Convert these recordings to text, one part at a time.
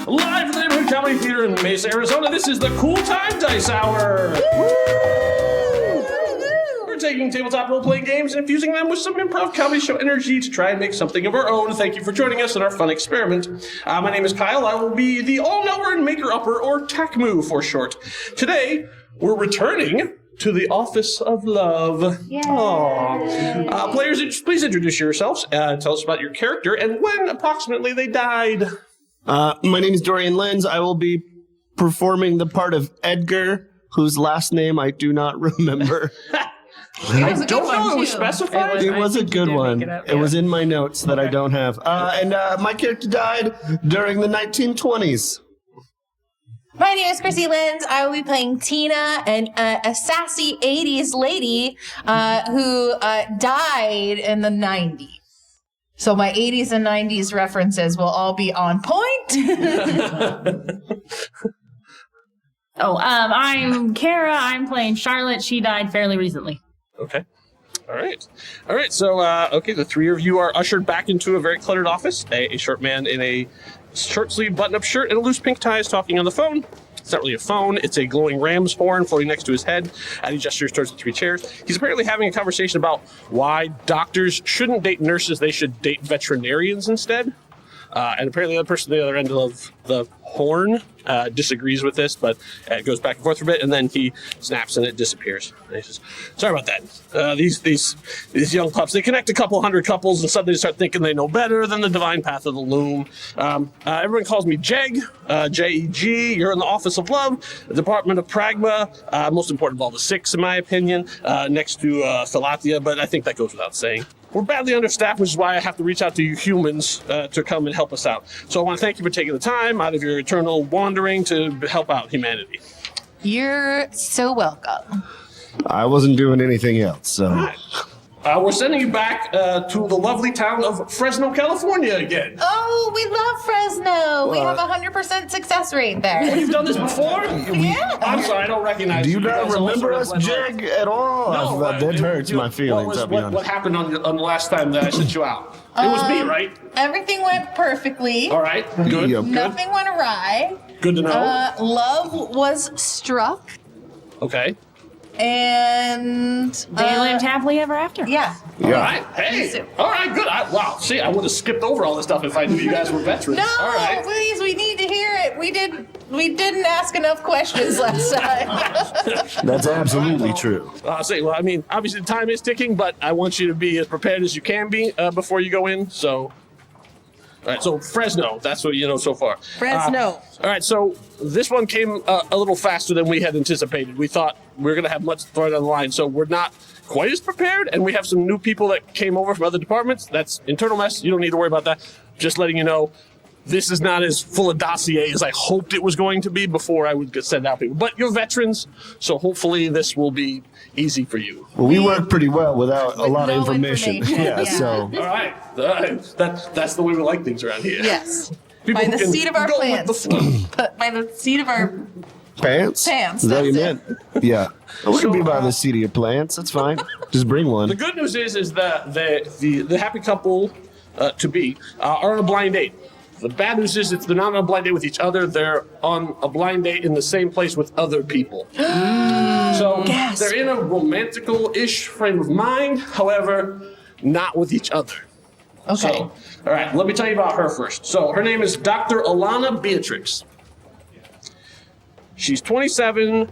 Live from the Neighborhood Comedy Theater in Mesa, Arizona, this is the Cool Time Dice Hour. We're taking tabletop role-playing games and infusing them with some improv comedy show energy to try and make something of our own. Thank you for joining us in our fun experiment. My name is Kyle. I will be the all-knower and maker-upper, or TAKMU for short. Today, we're returning to the Office of Love. Aww. Players, please introduce yourselves. Tell us about your character and when approximately they died. My name is Dorian Lenz. I will be performing the part of Edgar, whose last name I do not remember. I don't know it was specified. It was a good one. It was in my notes that I don't have. And my character died during the 1920s. My name is Krissy Lenz. I will be playing Tina, a sassy 80s lady who died in the 90s. So my 80s and 90s references will all be on point. I'm Kara. I'm playing Charlotte. She died fairly recently. Okay. All right. So, the three of you are ushered back into a very cluttered office. A short man in a short-sleeved button-up shirt and a loose pink tie is talking on the phone. It's not really a phone. It's a glowing ram's horn floating next to his head, and he gestures towards the three chairs. He's apparently having a conversation about why doctors shouldn't date nurses. They should date veterinarians instead. And apparently the person at the other end of the horn disagrees with this, but it goes back and forth for a bit, and then he snaps and it disappears. And he says, sorry about that. These young pups, they connect a couple hundred couples, and suddenly they start thinking they know better than the divine path of the loom. Everyone calls me Jeg, J-E-G. You're in the Office of Love, the Department of Pragma, most important of all the six, in my opinion, next to Philatia, but I think that goes without saying. We're badly understaffed, which is why I have to reach out to you humans to come and help us out. So I want to thank you for taking the time out of your eternal wandering to help out humanity. You're so welcome. I wasn't doing anything else, so... Right. We're sending you back to the lovely town of Fresno, California again. Oh, we love Fresno. We have a 100% success rate there. Oh, you've done this before? Yeah. I'm sorry, I don't recognize Do you guys. not remember us, Jeg, at all? No, that hurts my feelings, I'll be honest. What happened on the last time that I sent you out? It was me, right? Everything went perfectly. All right, good. Yep. Nothing went awry. Good to know. Love was struck. Okay. And They lived happily ever after. yeah. All right. Hey. All right, good. Wow. See, I would have skipped over all this stuff if I knew you guys were veterans. No, All right. please, we need to hear it. We didn't ask enough questions last time. That's absolutely true. Obviously the time is ticking, but I want you to be as prepared as you can be before you go in. So, all right. So Fresno, that's what you know so far. Fresno. All right. So this one came a little faster than we had anticipated. We thought we were going to have much farther down the line, so we're not quite as prepared. And we have some new people that came over from other departments. That's internal mess. You don't need to worry about that. Just letting you know. This is not as full a dossier as I hoped it was going to be before I would send out people. But you're veterans, so hopefully this will be easy for you. Well, we work pretty well without a lot of no information. Yeah, so... All right. That's the way we like things around here. Yes. People By the can seat of our go with the plants. flow. By the seat of our Pants? Pants, Is that what you that's meant? Yeah. We can be by the seat of your plants. That's fine. Just bring one. The good news is that the happy couple to be are on a blind date. The bad news is they're not on a blind date with each other. They're on a blind date in the same place with other people. So they're in a romantical-ish frame of mind, however, not with each other. Okay. So, all right, let me tell you about her first. So her name is Dr. Alana Beatrix. She's 27.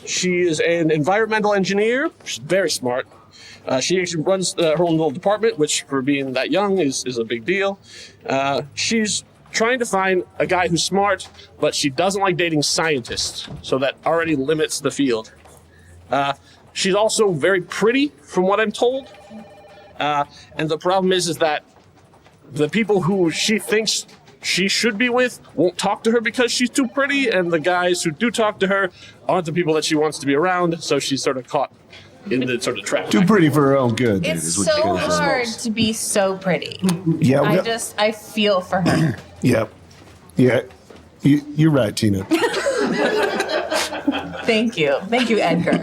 She is an environmental engineer. She's very smart. She actually runs her own little department, which for being that young is a big deal. She's trying to find a guy who's smart, but she doesn't like dating scientists, so that already limits the field. She's also very pretty, from what I'm told. And the problem is that the people who she thinks she should be with won't talk to her because she's too pretty, and the guys who do talk to her aren't the people that she wants to be around, so she's sort of caught in the sort of trap. Too pretty for her own good. It's is what so you guys hard to be so pretty. Yeah. I feel for her. Yep. Yeah. You're right, Tina. Thank you. Thank you, Edgar.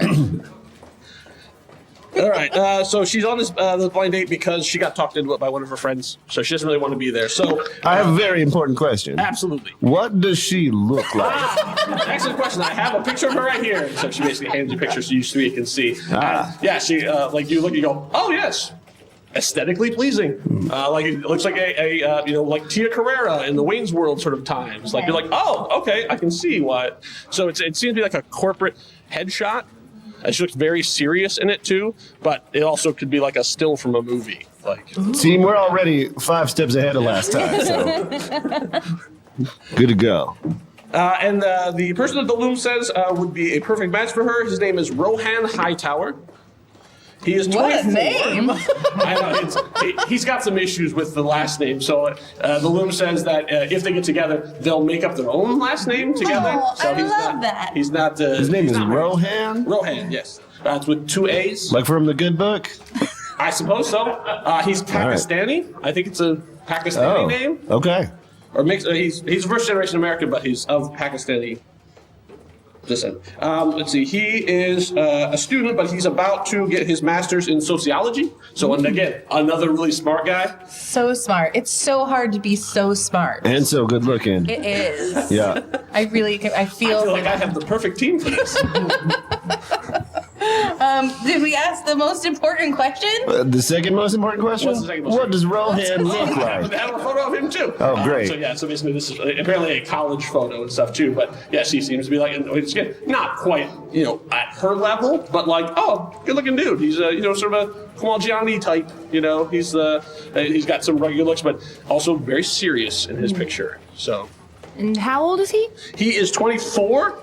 All right. So she's on this blind date because she got talked into it by one of her friends. So she doesn't really want to be there. So I have a very important question. absolutely. What does she look like? Excellent question. I have a picture of her right here. So she basically hands you pictures so you three can see. Yeah, she like you look, you go, oh yes, aesthetically pleasing. Like it looks like a like Tia Carrera in the Wayne's World sort of times. Like you're like, oh, okay, I can see what. So it seems to be like a corporate headshot. She looks very serious in it too, but it also could be like a still from a movie. Like, See, we're already 5 steps ahead of last time, so good to go. and the person that the loom says would be a perfect match for her. His name is Rohan Hightower. He is 24. What a name! I know, he's got some issues with the last name. So the loom says that if they get together, they'll make up their own last name together. Oh, so I love that. He's not. His name is Rohan. Rohan? Rohan, yes. It's with 2 A's. Like from the good book? I suppose so. He's Pakistani. I think it's a Pakistani name. Okay. Or mixed. He's first generation American, but he's of Pakistani descent. Let's see. He is a student, but he's about to get his master's in sociology. So, and again, another really smart guy. So smart. It's so hard to be so smart. And so good looking. It is. Yeah. I feel I feel like I have the perfect team for this. Did we ask the most important question? The second most important question? What's the second most What does Rohan look I like? have a photo of him too. Oh, great. So basically this is apparently a college photo and stuff too. But yeah, she seems to be like, it's not quite, at her level, but like, oh, good looking dude. He's sort of a Kamal Gianni type. He's got some rugged looks, but also very serious in his picture. So. And how old is he? He is 24.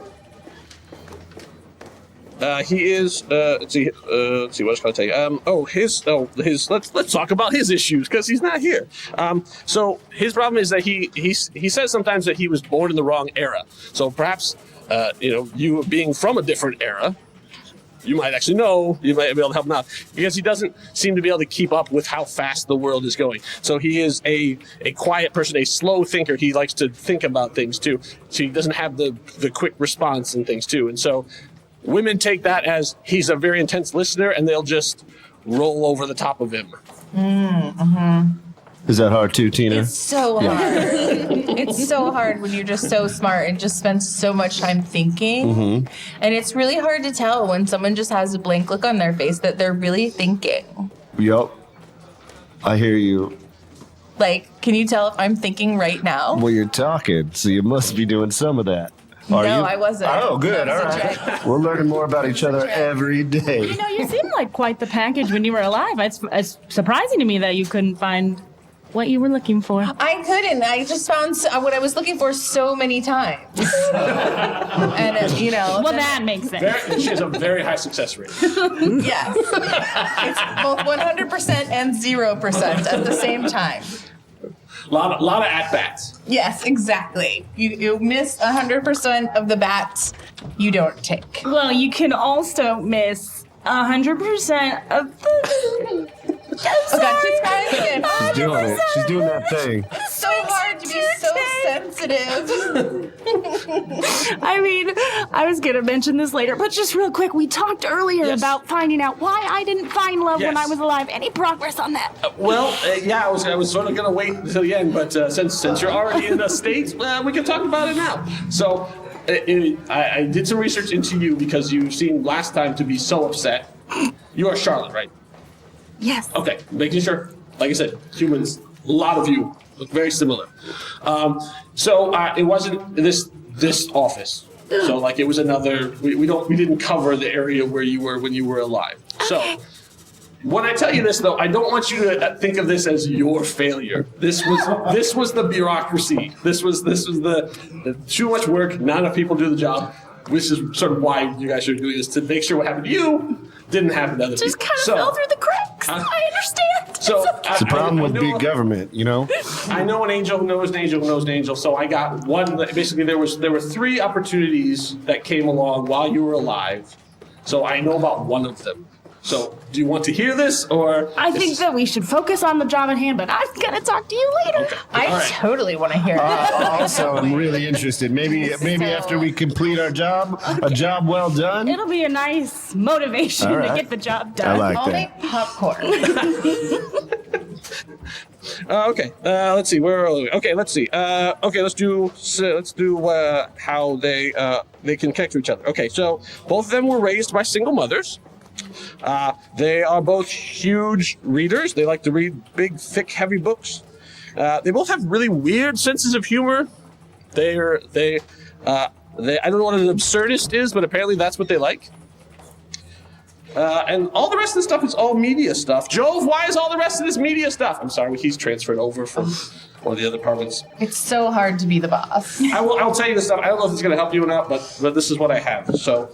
He is. Let's see. What I was going to tell you. Let's talk about his issues because he's not here. So his problem is that he says sometimes that he was born in the wrong era. So perhaps you being from a different era, you might actually know. You might be able to help him out because he doesn't seem to be able to keep up with how fast the world is going. So he is a quiet person, a slow thinker. He likes to think about things too. So he doesn't have the quick response and things too. And so. Women take that as he's a very intense listener, and they'll just roll over the top of him. Is that hard too, Tina? It's so hard. It's so hard when you're just so smart and just spend so much time thinking. Mm-hmm. And it's really hard to tell when someone just has a blank look on their face that they're really thinking. Yup. I hear you. Like, can you tell if I'm thinking right now? Well, you're talking, so you must be doing some of that. Are No, you? I wasn't. Oh, good. That All was a right. trick. We're learning more about each other every day. You seem like quite the package when you were alive. It's surprising to me that you couldn't find what you were looking for. I couldn't. I just found what I was looking for so many times. And, Well, that makes sense. She has a very high success rate. yes. It's both 100% and 0% at the same time. A lot of at-bats. Yes, exactly. You miss 100% of the bats you don't take. Well, you can also miss 100% of the. Oh God, she's crying again. She's doing it. She's doing that thing. It's so hard to be so sensitive. I mean, I was going to mention this later, but just real quick, we talked earlier Yes. about finding out why I didn't find love when Yes. I was alive. Any progress on that? I was sort of going to wait until the end, but since you're already in the States, we can talk about it now. So I did some research into you because you seemed last time to be so upset. You are Charlotte, right? Yes. Okay, making sure. Like I said, humans, a lot of you look very similar. So it wasn't this office. So like it was another. We didn't cover the area where you were when you were alive. So when I tell you this though, I don't want you to think of this as your failure. This was the bureaucracy. This was the too much work. Not enough people do the job. Which is sort of why you guys are doing this, to make sure what happened to you didn't happen to other people. Just kind of fell through the cracks. I understand. So It's a problem with big government, I know an angel who knows an angel who knows an angel. So I got one. Basically, there were 3 opportunities that came along while you were alive. So I know about one of them. So, do you want to hear this, or I think that we should focus on the job at hand, but I'm gonna talk to you later. Okay. I All right. totally want to hear it. Also, I'm really interested. Maybe after we complete our job, a job well done. It'll be a nice motivation All to right. get the job I done. like I'll that. make popcorn. Okay. Let's see. Where are we? Okay. Let's see. Okay. Let's do how they can connect to each other. Okay. So both of them were raised by single mothers. They are both huge readers. They like to read big, thick, heavy books. They both have really weird senses of humor. I don't know what an absurdist is, but apparently that's what they like. And all the rest of the stuff is all media stuff. Jove, why is all the rest of this media stuff? I'm sorry, he's transferred over from one of the other departments. It's so hard to be the boss. I'll tell you this stuff. I don't know if it's going to help you or not, but this is what I have. So,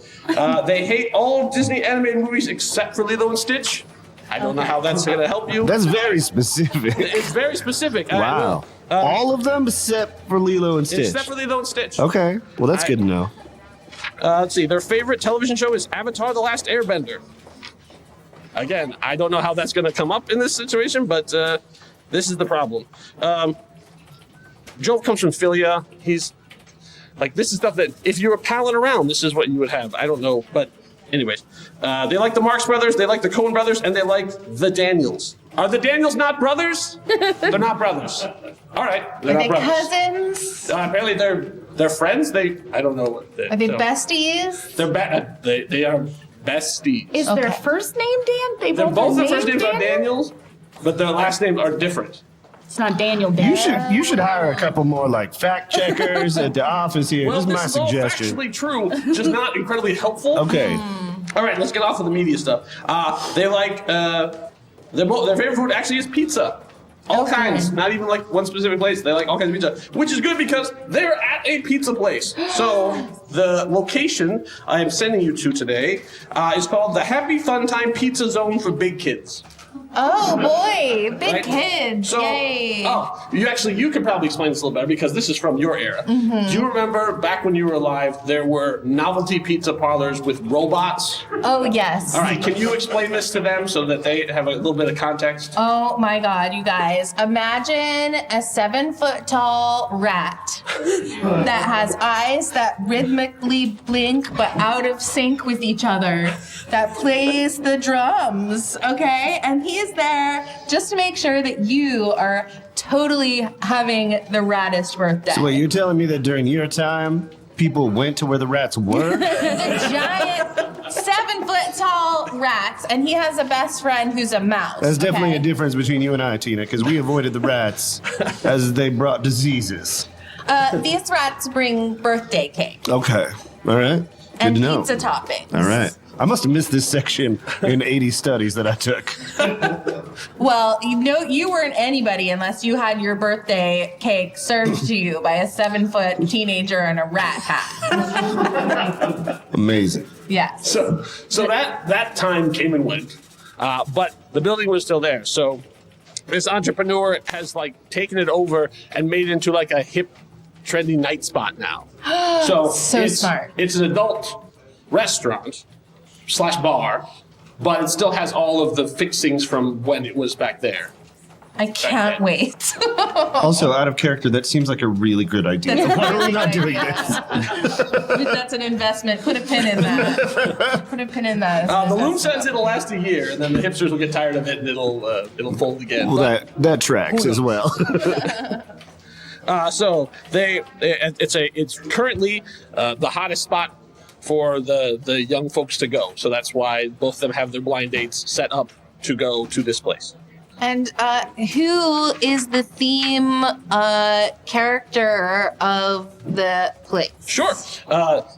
they hate all Disney animated movies except for Lilo and Stitch. I don't know how that's going to help you. That's very specific. It's very specific. I Wow. know. All of them except for Lilo and Stitch. Except for Lilo and Stitch. Okay. Well, that's good to know. Let's see. Their favorite television show is Avatar: The Last Airbender. Again, I don't know how that's going to come up in this situation, but this is the problem. Joel comes from Philia. He's like, this is stuff that if you were palling around, this is what you would have. I don't know, but anyways. They like the Marx Brothers, they like the Coen Brothers, and they like the Daniels. Are the Daniels not brothers? They're not brothers. All right, they're Are not they brothers. cousins? Apparently they're friends. I don't know what Are they besties? They are besties. Is their Okay. first name Dan? They They're both have their first names are Daniel? Daniels, but their last names are different. It's not Daniel Dan. You should hire a couple more like fact checkers at the office here. Well, Just my this is all suggestion. factually true, just not incredibly helpful. Okay. All right, let's get off of the media stuff. They like their favorite food actually is pizza. All kinds, not even like one specific place. They like all kinds of pizza, which is good because they're at a pizza place. So the location I am sending you to today is called the Happy Funtime Pizza Zone for big kids. Oh boy, big Right? kids! So, Yay! you could probably explain this a little better because this is from your era. Do you remember back when you were alive, there were novelty pizza parlors with robots? Oh yes. All right, can you explain this to them so that they have a little bit of context? Oh my God, you guys! Imagine a 7-foot-tall rat that has eyes that rhythmically blink but out of sync with each other. That plays the drums, okay? And he is there just to make sure that you are totally having the raddest birthday. So wait, you're telling me that during your time, people went to where the rats were? They're giant 7-foot-tall rats, and he has a best friend who's a mouse. That's definitely okay? a difference between you and I, Tina, because we avoided the rats as they brought diseases. These rats bring birthday cake Okay. All right. Good and to know. pizza toppings. All right. I must have missed this section in 80 studies that I took. Well, you weren't anybody unless you had your birthday cake served to you by a 7-foot teenager in a rat hat. Amazing. Yes. So that time came and went, but the building was still there. So this entrepreneur has like taken it over and made it into like a hip, trendy night spot now. So it's smart. It's an adult restaurant / bar, but it still has all of the fixings from when it was back there. I can't wait. Also, out of character, that seems like a really good idea. That's Why are we not a doing really this? That's an investment. Put a pin in that. Put a pin in that. It's an The loom investment. says it'll last a year, and then the hipsters will get tired of it, and it'll fold again. Well, But- that tracks as well. So it's currently the hottest spot for the young folks to go. So that's why both of them have their blind dates set up to go to this place. And who is the theme character of the place? Sure.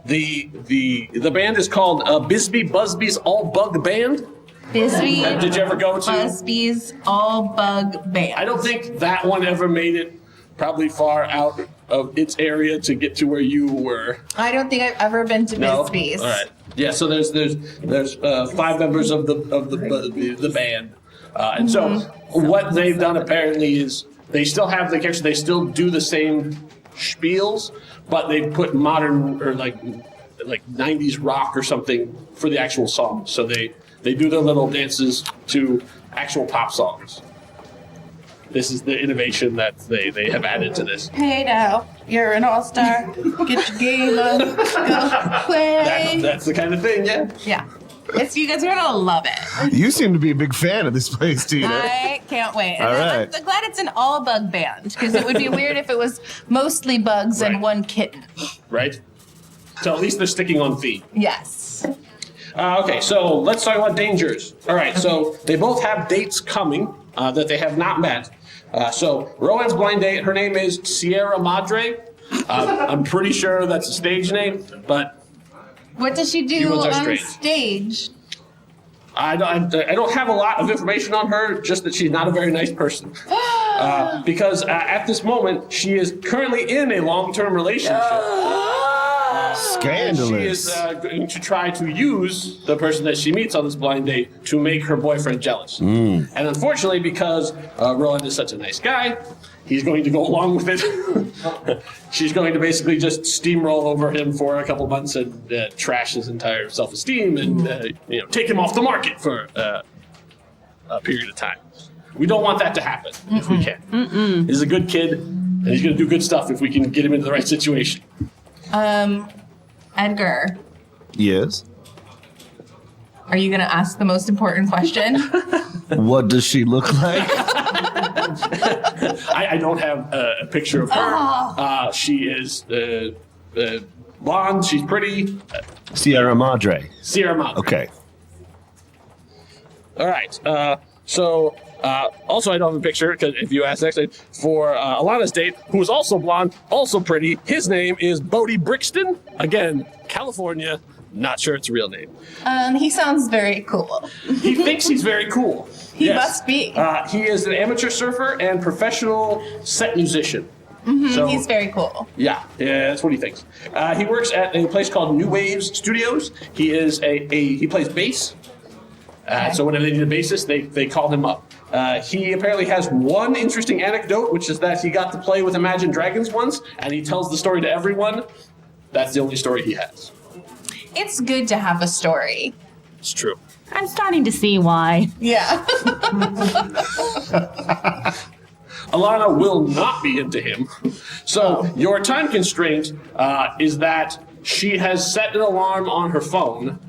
The band is called Bisbee Busby's All Bug Band. Bisbee. Did you ever go to? Busby's All Bug Band. I don't think that one ever made it probably far out of its area to get to where you were. I don't think I've ever been to No. Bisbee's. All right. Yeah. So there's 5 members of the band, and so what they've done apparently is they still have the characters. They still do the same spiels, but they put modern or like 90s rock or something for the actual song. So They do their little dances to actual pop songs. This is the innovation that they have added to this. Hey now, you're an all-star. Get your game on. Go play. That's the kind of thing, yeah. Yeah. You guys are gonna love it. You seem to be a big fan of this place, Tina. I can't wait. And All right. I'm glad it's an all-bug band, because it would be weird if it was mostly bugs and Right. one kitten. Right? So at least they're sticking on theme. Yes. Okay, so let's talk about dangers. All right, so they both have dates coming that they have not met. So Rowan's blind date, her name is Sierra Madre. I'm pretty sure that's a stage name, but What does she do Humans are on strange. stage? I don't have a lot of information on her, just that she's not a very nice person. Because at this moment, she is currently in a long-term relationship. Scandalous. She is going to try to use the person that she meets on this blind date to make her boyfriend jealous. And unfortunately, because Rowan is such a nice guy, he's going to go along with it. She's going to basically just steamroll over him for a couple months and trash his entire self-esteem and take him off the market for a period of time. We don't want that to happen if we can. He's a good kid, and he's going to do good stuff if we can get him into the right situation. Edgar, Yes. are you gonna ask the most important question? What does she look like? I don't have a picture of her. She is blonde. She's pretty. Sierra Madre. Sierra Madre. Okay. All right. Also, I don't have a picture because if you ask next, for Alana's date, who is also blonde, also pretty. His name is Bodie Brixton. Again, California. Not sure it's a real name. He sounds very cool. He thinks he's very cool. He must be. He is an amateur surfer and professional set musician. So, He's very cool. Yeah, that's what he thinks. He works at a place called New Waves Studios. He is he plays bass. So whenever they need a bassist, they call him up. He apparently has one interesting anecdote, which is that he got to play with Imagine Dragons once, and he tells the story to everyone. That's the only story he has. It's good to have a story. It's true. I'm starting to see why. Yeah. Alana will not be into him. So your time constraint is that she has set an alarm on her phone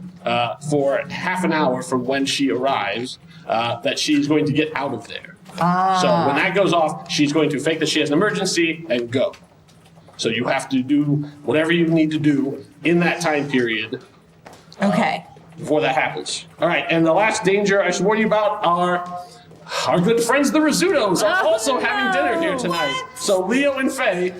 for half an hour from when she arrives that she's going to get out of there. So when that goes off, she's going to fake that she has an emergency and go. So you have to do whatever you need to do in that time period Okay. before that happens. All right, and the last danger I should warn you about are our good friends the Rizzutos are also having dinner here tonight. So Leo and Faye,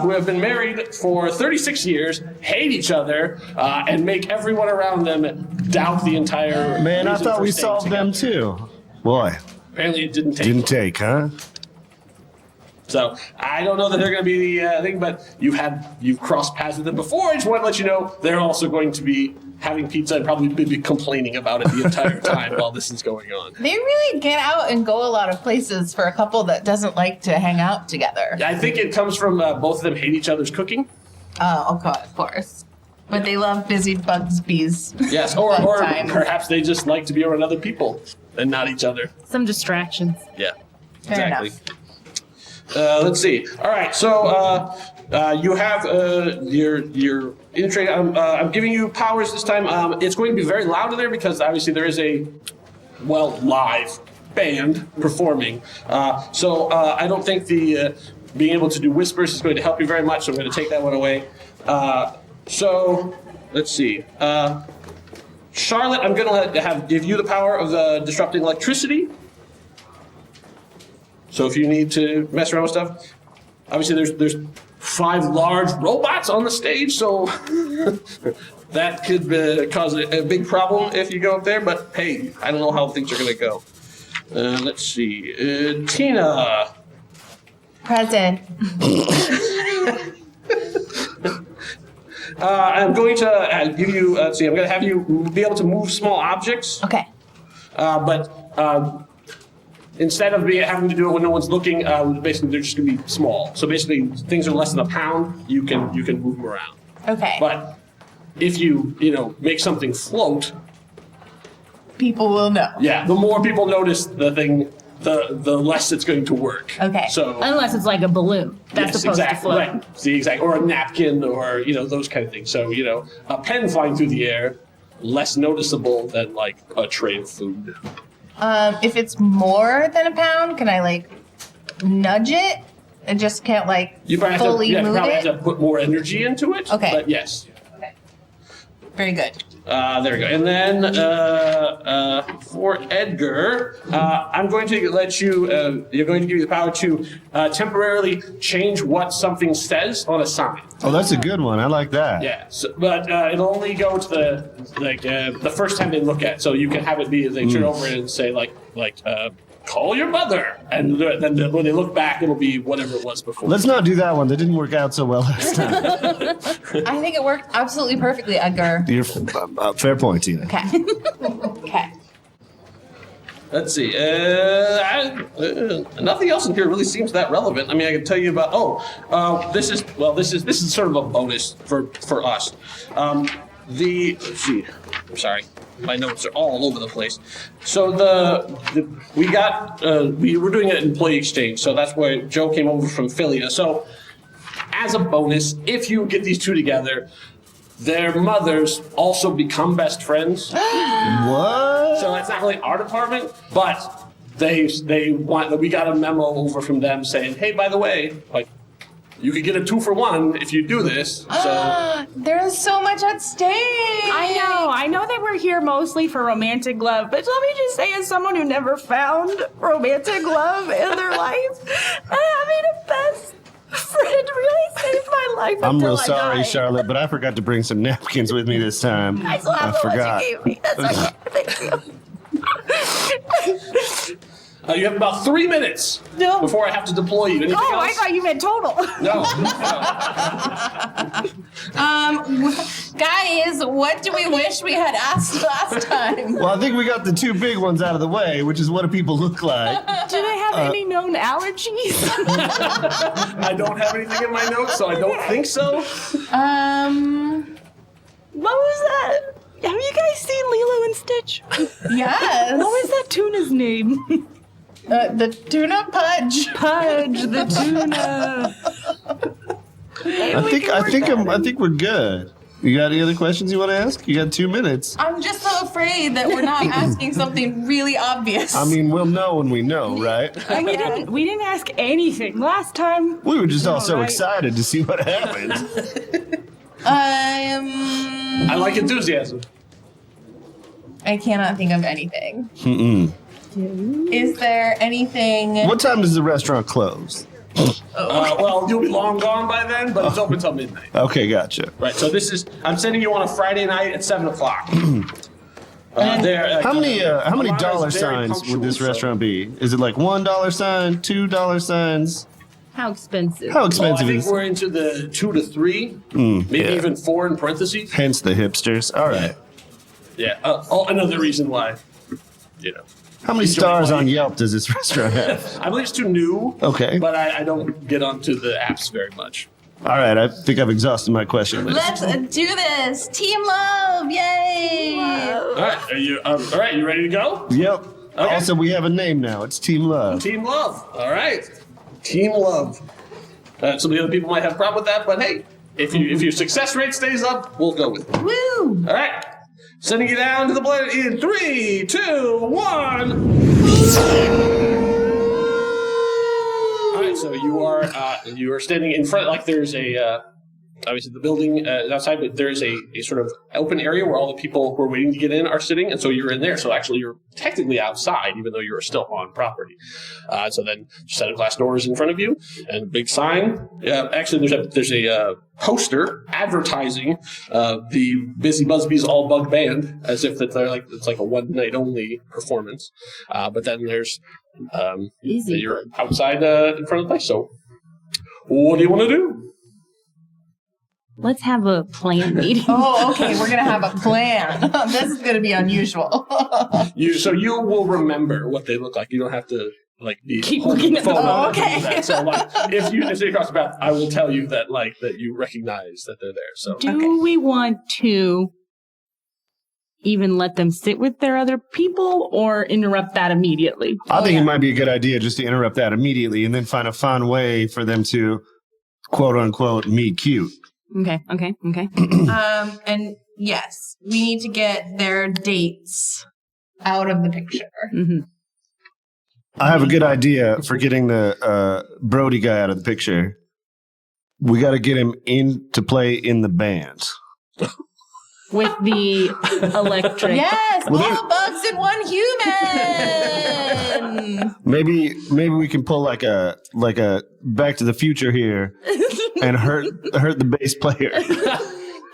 who have been married for 36 years, hate each other and make everyone around them doubt the entire Man, I reason thought for we staying solved them together. too. Boy, Apparently it didn't take. didn't take, huh? So I don't know that they're going to be the thing, but you've crossed paths with them before. I just want to let you know they're also going to be having pizza and probably be complaining about it the entire time while this is going on. They really get out and go a lot of places for a couple that doesn't like to hang out together. I think it comes from both of them hate each other's cooking. Oh, okay, of course. But they love busy bugs, bees. Yes, or Fun time. perhaps they just like to be around other people and not each other. Some distractions. Yeah, Fair exactly. enough. Let's see. All right, so you have your in-trade. I'm giving you powers this time. It's going to be very loud in there because obviously there is a live band performing. So I don't think the being able to do whispers is going to help you very much. So I'm going to take that one away. So let's see. Charlotte, I'm going to give you the power of disrupting electricity. So if you need to mess around with stuff, obviously there's 5 large robots on the stage, so that could cause a big problem if you go up there. But hey, I don't know how things are going to go. Let's see. Tina. Present. I'm going to give you, let's see, I'm going to have you be able to move small objects, Okay. but instead of having to do it when no one's looking, basically they're just going to be small. So basically things are less than a pound, you can move them around. Okay. But if you make something float, people will know. Yeah, the more people notice the thing, the less it's going to work. Okay. So Unless it's like a balloon that's yes, supposed exactly, to float. right. See, exactly, or a napkin, or those kind of things. So a pen flying through the air, less noticeable than like a tray of food. If it's more than a pound, can I like nudge it? I just can't like You probably fully have to, move probably it. have to put more energy into it. Okay. But yes. Okay. Very good. There we go. And then for Edgar, I'm going to let you. You're going to give you the power to temporarily change what something says on a sign. Oh, that's a good one. I like that. Yeah, but it'll only go to the first time they look at it. So you can have it be they turn over and say call your mother, and then when they look back, it'll be whatever it was before. Let's not do that one. That didn't work out so well last time. I think it worked absolutely perfectly, Edgar. You're fair point, Tina. Okay. Okay. Let's see. Nothing else in here really seems that relevant. I mean, I can tell you about. This is sort of a bonus for us. Let's see. I'm sorry. My notes are all over the place. So we were doing an employee exchange. So that's where Joe came over from Philia. So as a bonus, if you get these two together, their mothers also become best friends. What? So it's not really our department, but we got a memo over from them saying, hey, by the way, you could get a 2-for-1 if you do this. So There's so much at stake. I know that we're here mostly for romantic love, but let me just say, as someone who never found romantic love in their life, having a best friend really saved my life. I'm until real I sorry, died. Charlotte, but I forgot to bring some napkins with me this time. I still have the forgot. ones you gave me. That's okay. Thank you. you have about 3 minutes before I have to deploy you. Anything else? I thought you meant total. No. Guys, what do we wish we had asked last time? Well, I think we got the two big ones out of the way, which is what do people look like? Do they have any known allergies? I don't have anything in my notes, so I don't think so. What was that? Have you guys seen Lilo and Stitch? Yes. What was that tuna's name? The tuna Pudge. Pudge, the tuna. I think we're good. You got any other questions you want to ask? You got 2 minutes. I'm just so afraid that we're not asking something really obvious. I mean, we'll know when we know, right? And we didn't ask anything last time. We were just all so right. excited to see what happened. I like enthusiasm. I cannot think of anything. Is there anything? What time does the restaurant close? Well, you'll be long gone by then, but it's open till midnight. Okay, gotcha. Right, so I'm sending you on a Friday night at 7 o'clock. How many Alana's dollar very signs would punctual, this so- restaurant be? Is it like $1 sign, $2 signs? How expensive? How I expensive think is? we're into the 2 to 3, maybe yeah. even 4 in parentheses. Hence the hipsters. All right. Yeah, another reason why, How many stars on Yelp does this restaurant have? I believe it's too new. Okay. But I don't get onto the apps very much. All right, I think I've exhausted my question list. Let's do this. Team love. Yay. All right, you ready to go? Yep. Okay. Also, we have a name now. It's Team Love. Team Love. All right. Team Love. Some of the other people might have a problem with that, but hey, if your success rate stays up, we'll go with it. Woo. All right. Sending you down to the blade in 3, 2, 1. All right, so you are standing in front, like there's a obviously the building is outside, but there's a sort of open area where all the people who are waiting to get in are sitting, and so you're in there. So actually, you're technically outside, even though you're still on property. So then, set of glass doors in front of you, and a big sign. Actually, there's a poster advertising the Busy Busby's All Bug Band, as if that it's like a one night only performance. But then there's you're outside in front of the place. So, what do you want to do? Let's have a plan meeting. Oh, okay. We're gonna have a plan. This is gonna be unusual. So you will remember what they look like. You don't have to be Keep holding looking at the phone them. up Oh, okay. and do that. So if you see across the path, I will tell you that that you recognize that they're there. So Do we want to even let them sit with their other people or interrupt that immediately? I think it might be a good idea just to interrupt that immediately and then find a fun way for them to, quote unquote, meet cute. Okay. And yes, we need to get their dates out of the picture. Mm-hmm. I have a good idea for getting the Brody guy out of the picture. We got to get him in to play in the band. With the electric. Yes, Well, all bugs in one human. Maybe we can pull like a Back to the Future here and hurt the bass player.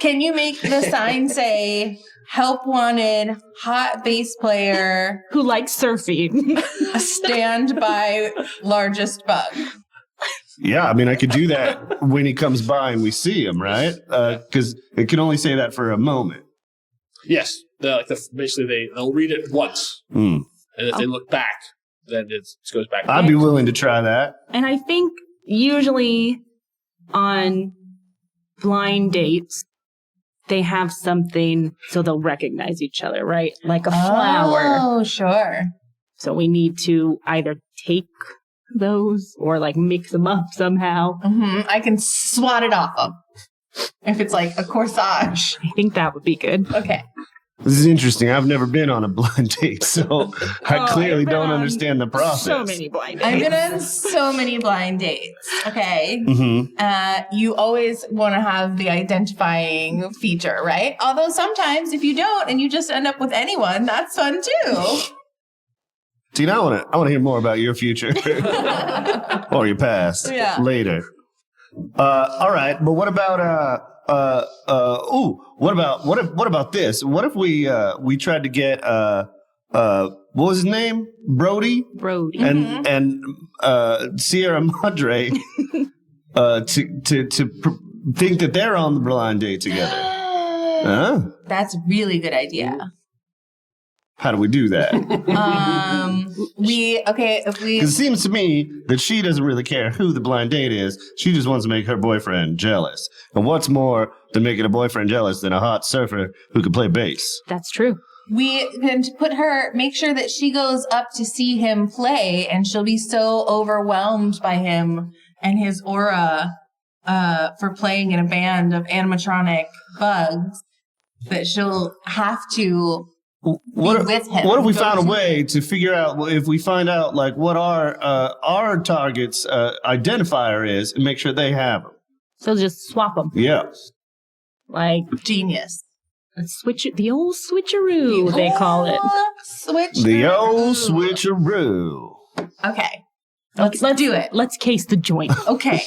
Can you make the sign say "Help wanted, hot bass player, Who likes surfing. stand by largest bug"? Yeah, I mean, I could do that when he comes by and we see him, right? Because it can only say that for a moment. Yes. Basically, they'll read it once. Mm. And if they look back, then it goes back. I'd be willing to try that. And I think usually on blind dates, they have something so they'll recognize each other, right? Like a flower. Oh, sure. So we need to either take those or like mix them up somehow. Mm-hmm. I can swat it off them if it's like a corsage. I think that would be good. Okay. This is interesting. I've never been on a blind date, so I clearly I've been don't on understand the process. So many blind dates. I've been on so many blind dates. Okay. Mm-hmm. You always want to have the identifying feature, right? Although sometimes if you don't and you just end up with anyone, that's fun too. Tina, I want to hear more about your future or your past later. All right, but what about what about this? What if we tried to get what was his name? Brody and Sierra Madre to think that they're on the blind date together. Huh? That's a really good idea. How do we do that? If we Because it seems to me that she doesn't really care who the blind date is. She just wants to make her boyfriend jealous. And what's more than making a boyfriend jealous than a hot surfer who can play bass? That's true. we can make sure that she goes up to see him play, and she'll be so overwhelmed by him and his aura for playing in a band of animatronic bugs that she'll have to What with him. if we found a way to figure out, if we find out like what our target's identifier is, and make sure they have them? So just swap them. Yeah. Like genius. The old switcheroo, they call it. The old switcheroo. Okay. Let's do it. Let's case the joint. Okay.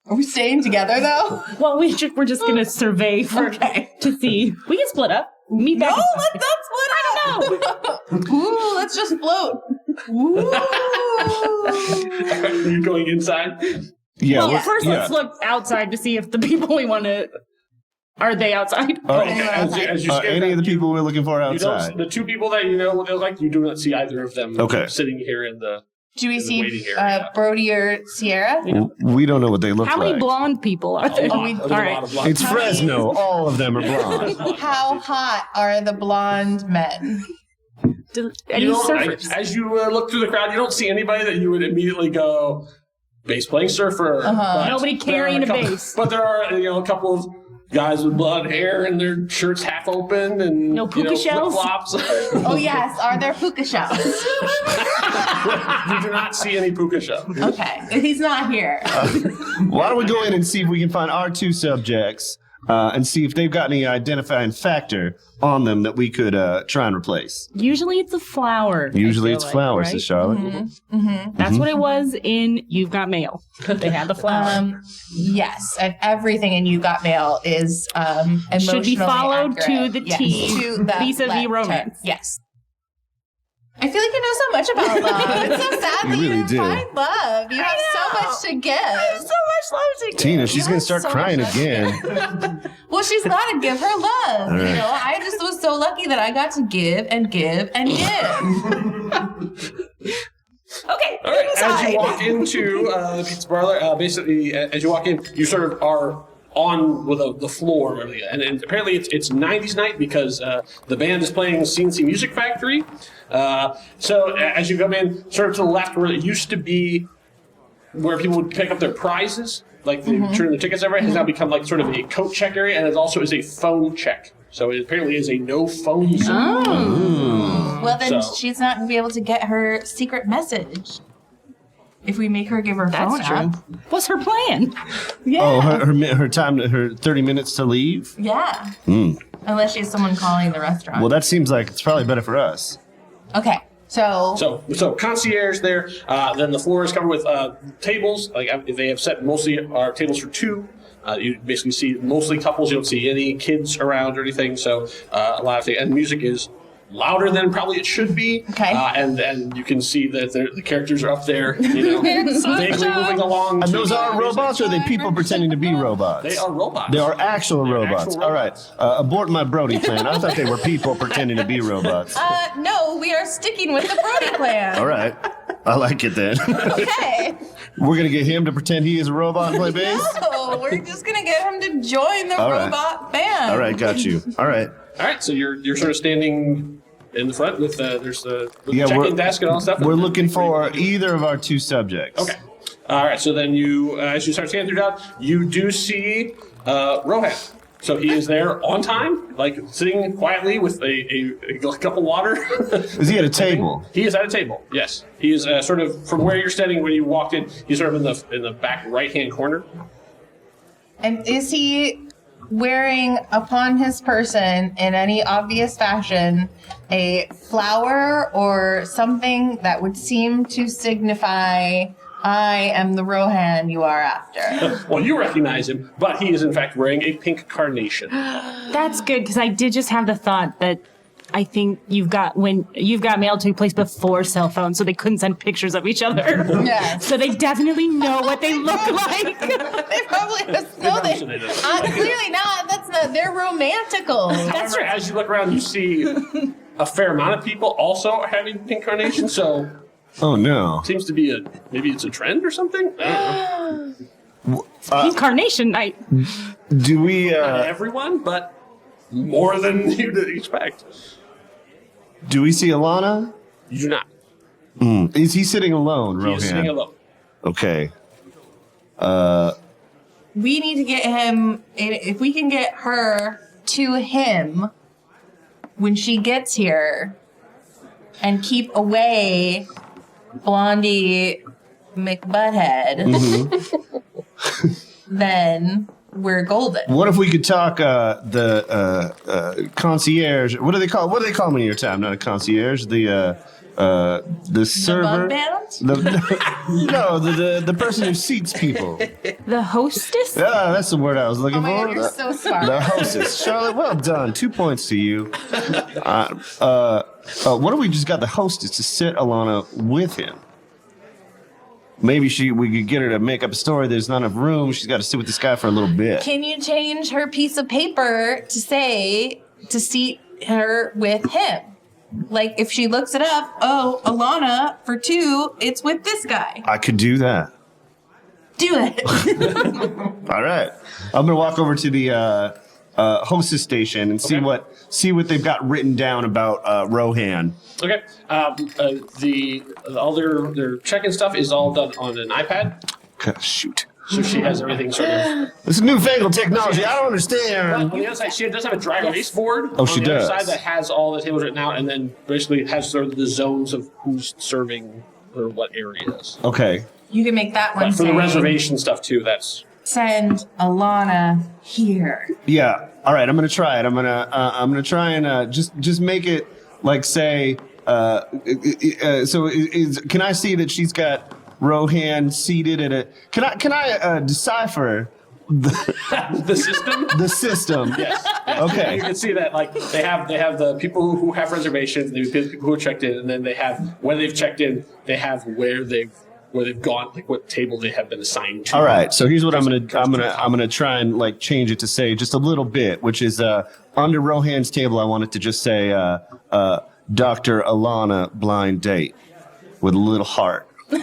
Are we staying together though? Well, we're just gonna survey to see. We can split up. Meet back. No, let's not split up. I don't know. Ooh, let's just float. Ooh. You're going inside? Yeah. Well, first let's look outside to see if the people we want to. Are they outside? As you any of the people we're looking for outside? The two people that you know look like, you do not see either of them sitting here in the Do we see waiting area. Brody or Sierra? We don't know what they look like. How many blonde people are there? All right. It's Fresno. All of them are blonde. How hot are the blonde men? Any surfers? As you look through the crowd, you don't see anybody that you would immediately go, bass playing surfer. But nobody carrying a bass. But there are a couple of guys with blonde hair and their shirts half open and no puka shells. Flip-flops. Oh yes, are there puka shells? You do not see any puka shells. Okay, he's not here. Why don't we go in and see if we can find our two subjects and see if they've got any identifying factor on them that we could try and replace. Usually it's a flower. Usually it's flowers, right? says Charlotte. Mm-hmm. Mm-hmm. That's what it was in You've Got Mail. They had the flower. Yes, and everything in You Got Mail is emotionally should be followed accurate. to the T vis-a-vis romance. Yes. I feel like you know so much about love. It's so sad that You really do. find love. You have so much to give. I have so much love to give. Tina, she's going to start crying again. Well, she's got to give her love. All right. You know, I just was so lucky that I got to give and give and give. Okay. All right. As you walk into the pizza parlor, basically, as you walk in, you sort of are on with the floor, and apparently it's 90s night because the band is playing CNC Music Factory. So as you come in, sort of to the left where it used to be where people would pick up their prizes, like they turn the tickets over, has now become like sort of a coat check area, and it also is a phone check. So it apparently is a no phone zone. Oh. Well, then she's not going to be able to get her secret message if we make her give her phone up. What's her plan? Yeah. Oh, her time, her 30 minutes to leave? Yeah. Unless she has someone calling the restaurant. Well, that seems like it's probably better for us. Okay. So concierge there. Then the floor is covered with tables. Like they have set mostly our tables for two. You basically see mostly couples. You don't see any kids around or anything. So a lot of things. And music is louder than probably it should be. Okay. And you can see that the characters are up there, vaguely moving along. And those are robots, or are they people pretending to be robots? They are robots. They are actual robots. actual All right. Abort my Brody plan. I thought they were people pretending to be robots. no, we are sticking with the Brody plan. All right. I like it then. Okay. We're going to get him to pretend he is a robot and play bass? No, we're just going to get him to join the robot band. All right, got you. All right. All right, so you're sort of standing in the front with there's the check-in desk and all that stuff. We're looking for either of our two subjects. Okay. All right, so then you, as you start scanning through that, you do see Rohan. So he is there on time, like sitting quietly with a cup of water. Is he at a table? He is at a table, yes. He is sort of, from where you're standing when you walked in, he's sort of in the back right-hand corner. And is he wearing upon his person in any obvious fashion a flower or something that would seem to signify I am the Rohan you are after? Well, you recognize him, but he is in fact wearing a pink carnation. That's good, because I did just have the thought that I think you've got mail took place before cell phones, so they couldn't send pictures of each other. Yes. So they definitely know what they look like. They probably just know they. Clearly not. That's not. They're romantical. However, as you look around, you see a fair amount of people also having pink carnation, so Oh, no. seems to be maybe it's a trend or something. I don't know. Incarnation night. Do we, Not everyone, but more than you'd expect. do we see Alana? You do not. Is he sitting alone, He Rohan? is sitting alone. Okay. We need to get him. If we can get her to him when she gets here, and keep away Blondie McButthead, then we're golden. What if we could talk the concierge? What do they call? What do they call me in your time? Not a concierge. The server. Bug band? No, the person who seats people. The hostess? Yeah, that's the word I was looking Oh my for. God, you're so smart. The hostess, Charlotte. Well done. 2 points to you. What if we just got the hostess to sit Alana with him? Maybe we could get her to make up a story. There's not enough room. She's got to sit with this guy for a little bit. Can you change her piece of paper to say to seat her with him? Like if she looks it up, oh, Alana for 2, it's with this guy. I could do that. Do it. All right. I'm gonna walk over to the hostess station and see what they've got written down about Rohan. Okay. All their check-in stuff is all done on an iPad. Shoot. So she has everything sort of. This is newfangled technology. I don't understand. On the other side, she does have a drag race board. Oh, she on the does. other side that has all the tables written out, and then basically it has sort of the zones of who's serving or what areas. Okay. You can make that one But for say, the reservation stuff too, that's. send Alana here. Yeah. All right. I'm gonna try it. I'm gonna try and just make it like say. So can I see that she's got Rohan seated at a? Can I decipher The system? the system? Yes. Okay. You can see that like they have the people who have reservations, the people who are checked in, and then they have when they've checked in, they have where they've gone, like what table they have been assigned to. All right. So here's what I'm gonna try and like change it to say just a little bit, which is under Rohan's table. I want it to just say Dr. Alana blind date with a little heart. Make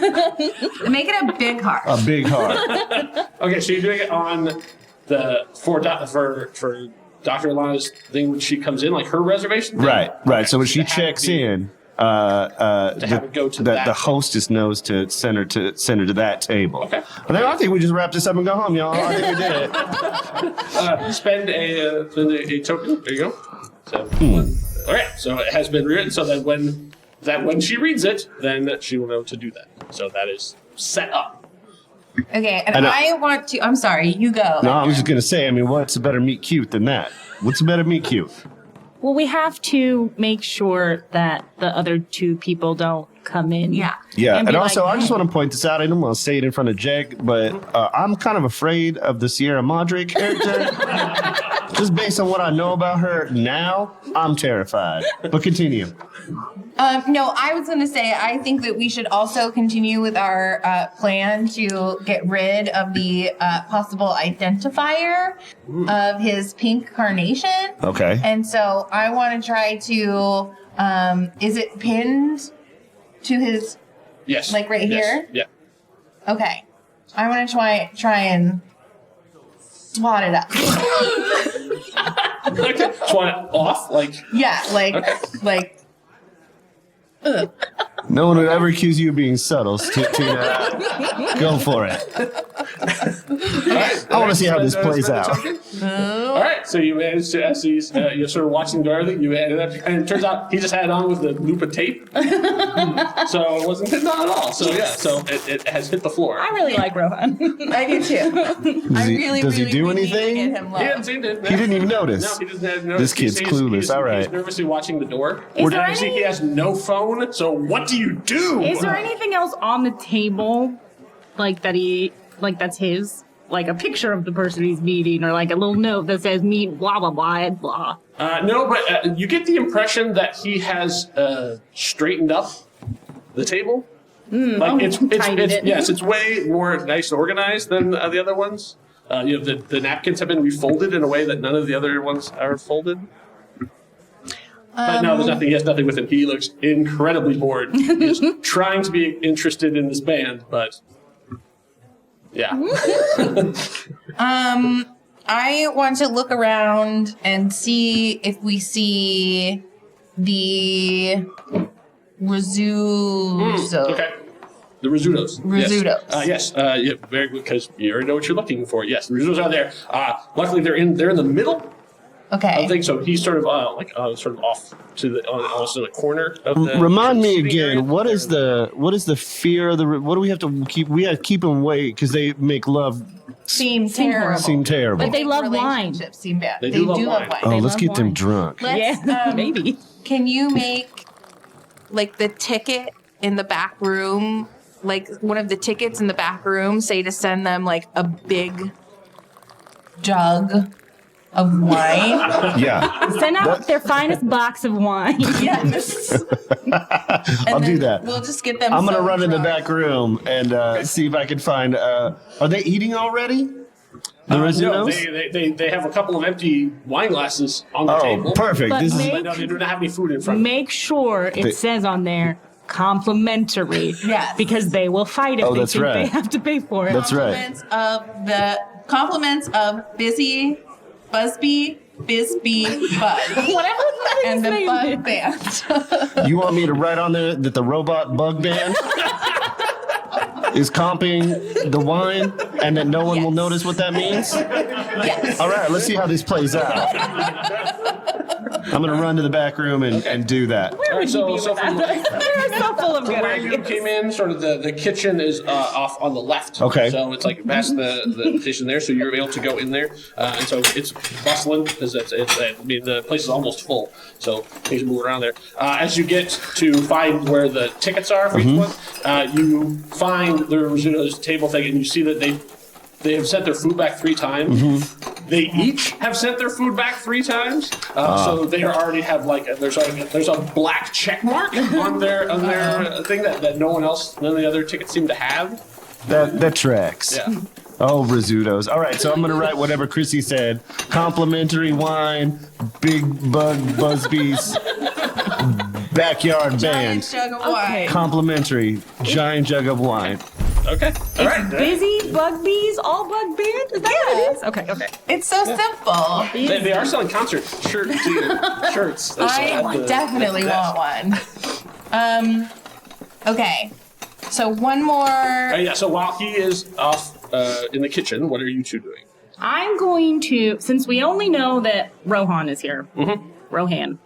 it a big heart. A big heart. Okay, so you're doing it on for Dr. Alana's thing when she comes in, like her reservation thing. Right. So when she checks in, have it go to that the hostess knows to send her to that table. Okay. And then I think we just wrap this up and go home, y'all. I think we did it. Spend a token. There you go. So, all right. So it has been written so that when she reads it, then she will know to do that. So that is set up. Okay, and I want to. I'm sorry, you go. No, I was just gonna say. I mean, what's a better meet cute than that? What's a better meet cute? Well, we have to make sure that the other two people don't come in. Yeah. Yeah, and be also like, I just want to point this out. I don't want to say it in front of Jeg, but I'm kind of afraid of the Sierra Madre character. Just based on what I know about her now, I'm terrified. But continue. No, I was going to say, I think that we should also continue with our plan to get rid of the possible identifier of his pink carnation. Okay. And so I want to try to, is it pinned to his, Yes. like right here? Yeah. Okay. I want to try and swat it up. Okay. Swat it off, like. Yeah, like, Okay. like, ugh. No one would ever accuse you of being subtle, Tina. Go for it. I want to see how this plays out. All right, so you managed to, as you're sort of watching Dorothy, you added up, and it turns out he just had it on with the loop of tape, so it wasn't hit on at all. So yeah, so it has hit the floor. I really like Rohan. I do too. Does he do need to anything? get him low. He hadn't seen it. He didn't even notice. No, he doesn't have notice. This kid's clueless. All right. He's nervously watching the door. Is there Obviously, any- he has no phone. So what do you do? Is there anything else on the table, like that's his? Like a picture of the person he's meeting, or like a little note that says meet blah blah blah and blah. No, but you get the impression that he has straightened up the table. It's way more nice and organized than the other ones. The napkins have been refolded in a way that none of the other ones are folded. But no, there's nothing. He has nothing with him. He looks incredibly bored. He's trying to be interested in this band, but yeah. I want to look around and see if we see the Rizzuto. Okay. The Rizzutos. Rizzutos. Yes. Yeah, very good, because you already know what you're looking for. Yes, the Rizzutos are there. Luckily, they're in the middle. Okay. I think so. He's sort of off to the almost in the corner of the. Remind me seating again. area. What is the fear of the? What do we have to keep? We have to keep them away because they make love Seem terrible. seem terrible. But they love wine. Relationships seem bad. They do love wine. Oh, They let's love get them wine. drunk. Let's, Yeah, maybe. Can you make like the ticket in the back room, like one of the tickets in the back room, say to send them like a big jug of wine? Yeah, Send out their finest box of wine. Yes. I'll do that. We'll just get them. I'm gonna so run in the drunk. back room and see if I can find. Are they eating already? The No, Rizzutos? they have a couple of empty wine glasses on the Oh, table. perfect. But This is But no, they do not have any food in front of them. Make sure it says on there complimentary. Yes. Because they will fight if Oh, they that's think right. they have to pay for it. That's right. Compliments of Busby, Bud, Whatever and the name Bug is. Band. You want me to write on there that the robot bug band is comping the wine and that no one will Yes. notice what that means? Yes. All right, let's see how this plays out. I'm going to run to the back room and do that. All right, so from They're so full of good where you ideas. came in, sort of the kitchen is off on the left. Okay. So it's like past the station there, so you're able to go in there, and so it's bustling because the place is almost full, so things move around there. As you get to find where the tickets are for each one, you find the Rizzuto's table thing, and you see that they have sent their food back 3 times. They each have sent their food back 3 times, so they already have there's a black check mark on their thing that none of the other tickets seem to have. That tracks. Yeah. Oh, Rizzutos. All right, so I'm going to write whatever Krissy said. Complimentary wine, big bug Busby's backyard Giant band. jug of wine. Complimentary giant jug of wine. Okay. All right. Busy bug bees, all bug band? Is that what it is? Okay. It's so simple. They are selling concert shirts. Shirts. I definitely want one. Okay. So one more. Yeah. So while he is off in the kitchen, what are you two doing? I'm going to, since we only know that Rohan is here, Rohan,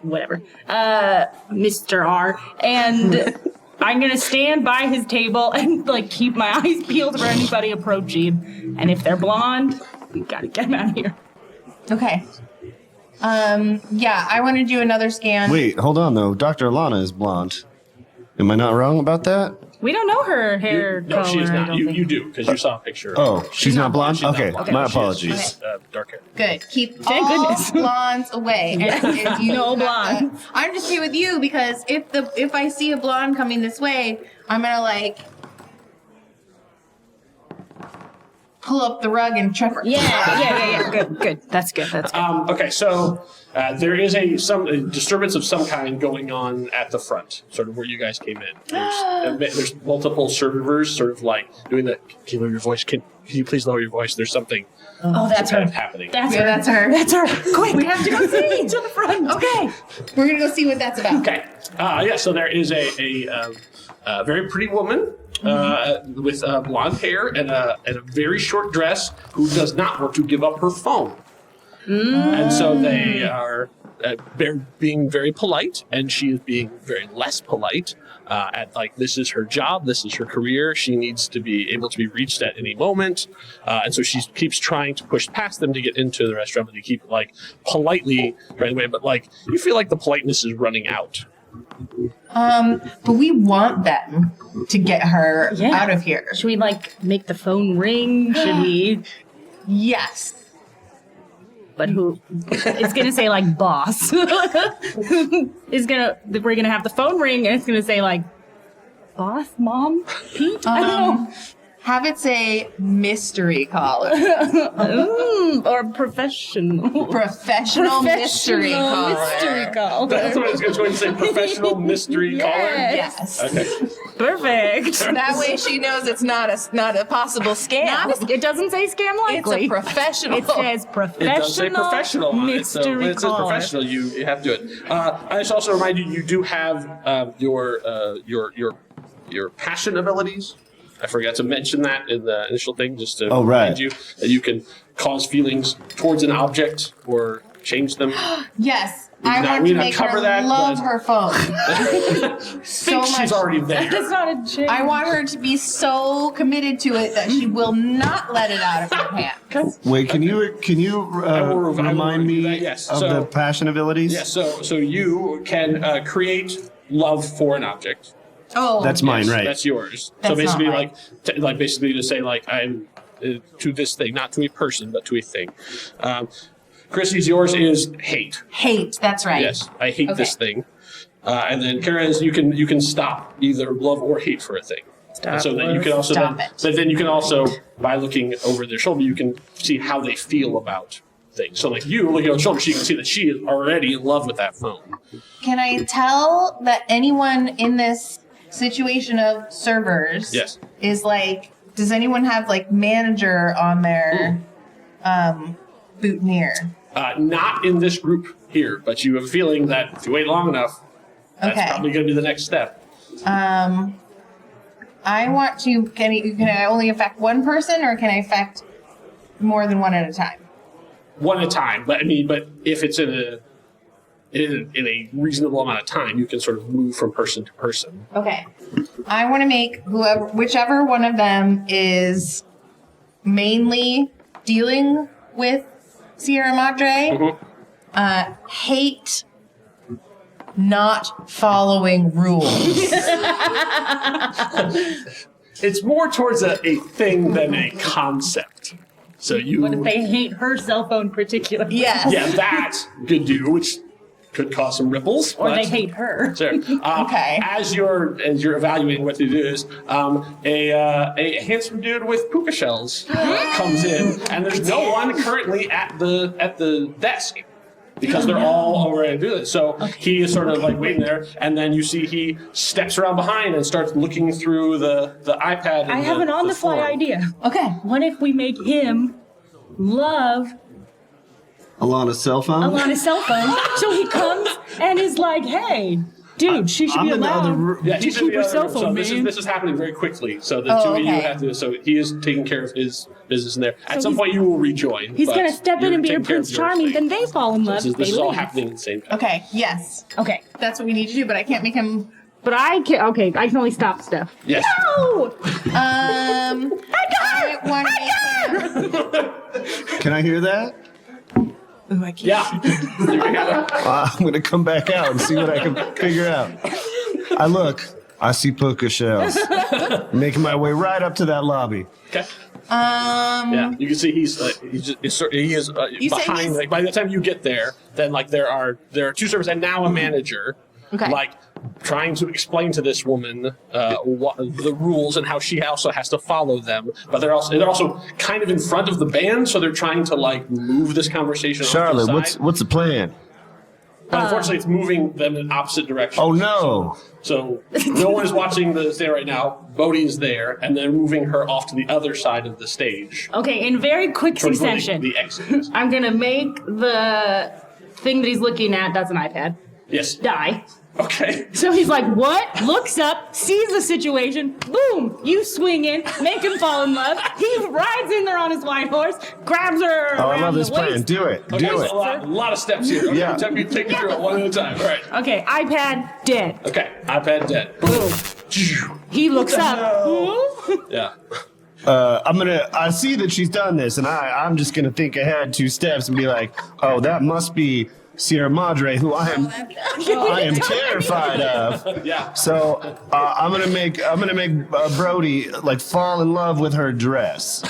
whatever, Mr. R, and I'm going to stand by his table and like keep my eyes peeled for anybody approaching. And if they're blonde, we got to get them out of here. Okay. Yeah, I want to do another scan. Wait, hold on though. Dr. Alana is blonde. Am I not wrong about that? We don't know her hair No, color. she is I not. don't You think. you do because you saw a picture. Oh, she's not blonde? She's not Okay, blonde. my She's apologies. dark hair. Good. Keep Thank all goodness. blondes away. And if you No have blonde. I'm just here with you because if I see a blonde coming this way, I'm gonna like pull up the rug and trip her. Yeah. Good. That's good. Okay, so there is a disturbance of some kind going on at the front, sort of where you guys came in. There's multiple servers, sort of like doing the. Can you lower your voice? Can you please lower your voice? There's something. Oh, that's her. Happening. That's Yeah, her. that's her. That's her. Quick. We have to go see to the front. Okay. We're gonna go see what that's about. Okay. Yeah. So there is a very pretty woman with blonde hair and a very short dress who does not want to give up her phone. And so they are being very polite, and she is being very less polite. At like, this is her job, this is her career. She needs to be able to be reached at any moment, and so she keeps trying to push past them to get into the restaurant. But they keep like politely right away. But like, you feel like the politeness is running out. But we want them to get her out of here. Should we like make the phone ring? Should we? Yes. But who? It's gonna say like boss. We're gonna have the phone ring and it's gonna say like boss, mom, Pete. I don't know. Have it say mystery caller. Or professional. Professional mystery caller. Mystery caller. That's what it's going to say. Professional mystery caller. Yes. Okay. Perfect. That way she knows it's not a possible scam. It doesn't say scam It's likely. a professional. It says professional. It does say professional on it, so mystery when it says caller. professional, you have to do it. I just also remind you do have your passion abilities. I forgot to mention that in the initial thing, just to remind you that you can cause feelings towards an object or change them. Yes. We I did not- want we to did not make cover her that, love but- her phone. So She's much. already there. That's not a change. I want her to be so committed to it that she will not let it out of her hand. Wait, can you I will remind review me that, yes. of So- the passion abilities? Yeah, so you can create love for an object. Oh, That's mine, Yes, right? That's yours. That's so basically, not mine. basically to say like I'm to this thing, not to a person, but to a thing. Krissy's yours is hate. hate. That's right. Yes, I hate Okay. this thing. And then Kara's, you can stop either love or hate for a thing. And so then you can also Stop then, it. but then you can also, by looking over their shoulder, you can see how they feel about things. So like you looking over the shoulder, you can see that she is already in love with that phone. Can I tell that anyone in this situation of servers Yes. is like, does anyone have like manager on their boutonniere? Not in this group here, but you have a feeling that if you wait long enough, that's Okay. probably going to be the next step. I want to. Can I only affect one person, or can I affect more than one at a time? One at a time, but if it's in a reasonable amount of time, you can sort of move from person to person. Okay. I want to make whichever one of them is mainly dealing with Sierra Madre, hate not following rules. It's more towards a thing than a concept. So you, What if they hate her cell phone particularly? Yes. yeah, that could do, which could cause some ripples. Or but- they hate her. Sure. Okay. As you're evaluating what to do is, a handsome dude with puka shells comes in, and there's no one currently at the desk. because they're all ready to do this. So he is sort of like waiting there, and then you see he steps around behind and starts looking through the iPad. I have an on-the-fly form. idea. Okay. What if we make him love Alana's cell phone? Alana's cell phone? So he comes and is like, hey, dude, she should be I'm in the other allowed room. Yeah, to he's in keep the her other cell room. So phone, this man. is happening very quickly. So the Oh, two of you okay. have to. So he is taking care of his business in there. At some he's- point, you will rejoin. He's but going to step in you're and be her taking care of Prince your Charming, thing. then they fall in love. This they is all leave. happening at the same time. Okay. Yes. Okay. That's what we need to do, but I can't make him. But I can I can only stop stuff. Yes. No! I want to make him. Can I hear that? Ooh, I can't. Yeah. There you go. I'm going to come back out and see what I can figure out. I look. I see poker shells. Making my way right up to that lobby. Okay. Yeah, you can see he is You say behind. he's- Like by the time you get there, then like there are two servers and now a manager. Okay. Like trying to explain to this woman what the rules and how she also has to follow them. But they're also kind of in front of the band, so they're trying to like move this conversation. off to the Charlotte, side. what's the plan? But unfortunately, it's moving them in opposite directions. Oh no! So no one is watching the stand right now. Bodhi is there, and they're moving her off to the other side of the stage. Okay, in very quick towards where succession, the exit is. I'm going to make the thing that he's looking at, that's an iPad, Yes. die. Okay. So he's like, what? Looks up, sees the situation, boom, you swing in, make him fall in love. He rides in there on his white horse, grabs her Oh, I around love this the plan. waist. Do it. Okay, Do so it. a lot of steps here. Okay, Yeah. take me through it one at a time. All right. Okay, iPad dead. Okay, iPad dead. Boom. He looks up. Yeah. I see that she's done this, and I'm just gonna think ahead 2 steps and be like, oh, that must be Sierra Madre, who I am terrified of. Yeah. So I'm gonna make Brody like fall in love with her dress.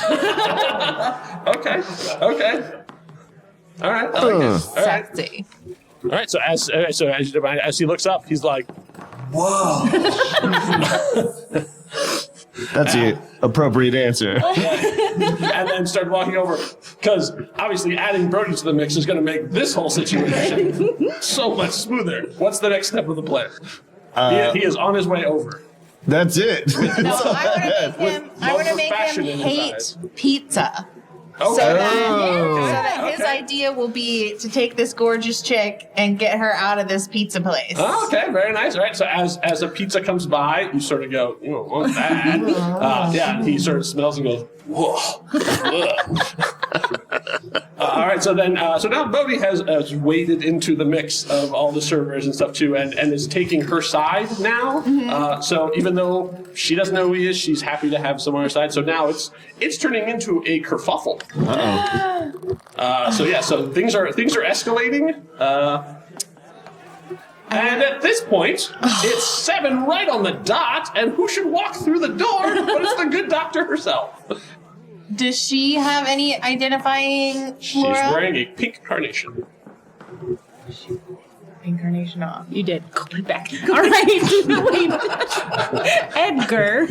Okay. All right. I like it. All right. Sexy. All right. So as he looks up, he's like, That's the appropriate answer. and then started walking over because obviously adding Brody to the mix is going to make this whole situation so much smoother. What's the next step of the plan? He is on his way over. That's it. No, I want to make fashion him in his hate eyes. pizza. Okay. So that his idea will be to take this gorgeous chick and get her out of this pizza place. Oh, okay, very nice. All right, so as a pizza comes by, you sort of go, what's that? Yeah, and he sort of smells and goes, whoa. All right, so now Bodhi has waded into the mix of all the servers and stuff too, and is taking her side now. So even though she doesn't know who he is, she's happy to have someone on her side. So now it's turning into a kerfuffle. So things are escalating. And at this point, it's 7 right on the dot, and who should walk through the door but it's the good doctor herself. Does she have any identifying She's flora? wearing a pink carnation. Incarnation off. You did. Go put it back. All right. Wait. Edgar,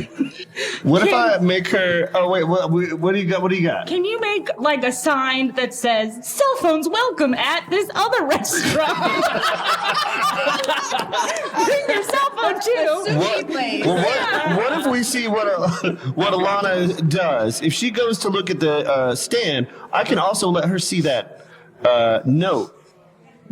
What if I make her? Oh wait, what do you got? What do you got? can you make like a sign that says "Cell phones welcome" at this other restaurant? Bring your cell phone too. Sushi place. Well, what if we see what Alana does? If she goes to look at the stand, I can also let her see that note.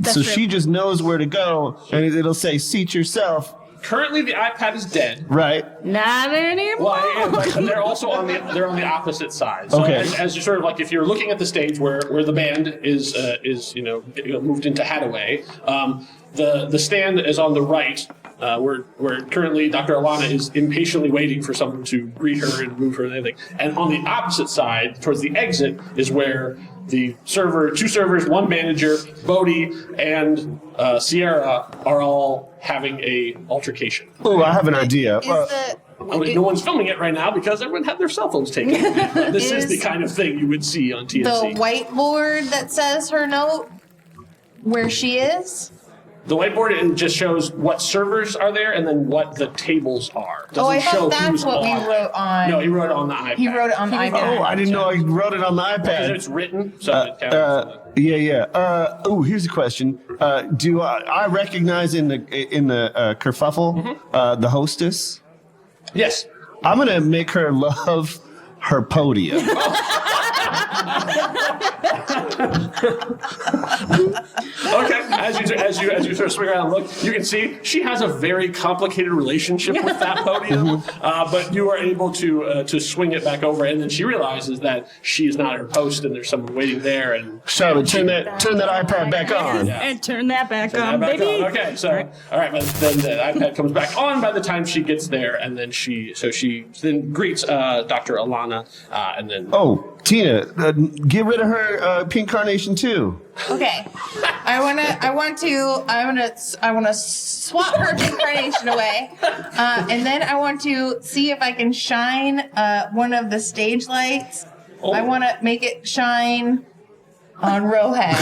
So true. she just knows where to go, and it'll say "seat yourself." Currently, the iPad is dead. Right. Not anymore. Well, but they're also on the opposite side. So Okay. as you're sort of like if you're looking at the stage where the band is moved into Hadaway, the stand is on the right. Where currently Dr. Alana is impatiently waiting for someone to greet her and move her and everything. And on the opposite side, towards the exit, is where the two servers, one manager, Bodhi, and Sierra are all having a altercation. Oh, I have an idea. No one's filming it right now because everyone had their cell phones taken. This is the kind of thing you would see on TNC. The whiteboard that says her note, where she is. The whiteboard, it just shows what servers are there and then what the tables are. Oh, I Doesn't show thought that's who's what we on. wrote on. No, he wrote it on the iPad. He wrote it on the iPad. Oh, I didn't know he wrote it on the Because iPad. it's written, so it counts. Yeah. Here's a question. Do I recognize in the kerfuffle the hostess? Yes. I'm gonna make her love her podium. Okay. As you sort of swing around and look, you can see she has a very complicated relationship with that podium. But you are able to swing it back over, and then she realizes that she is not at her post, and there's someone waiting there. And Charlotte, turn that iPad back on. And turn that back Turn on, that back baby. on. Okay, so all right, but then the iPad comes back on by the time she gets there, and then she then greets Dr. Alana, and then Oh, Tina, get rid of her pink carnation too. Okay. I want to swap her pink carnation away, and then I want to see if I can shine one of the stage lights. Oh. I want to make it shine on Rohan.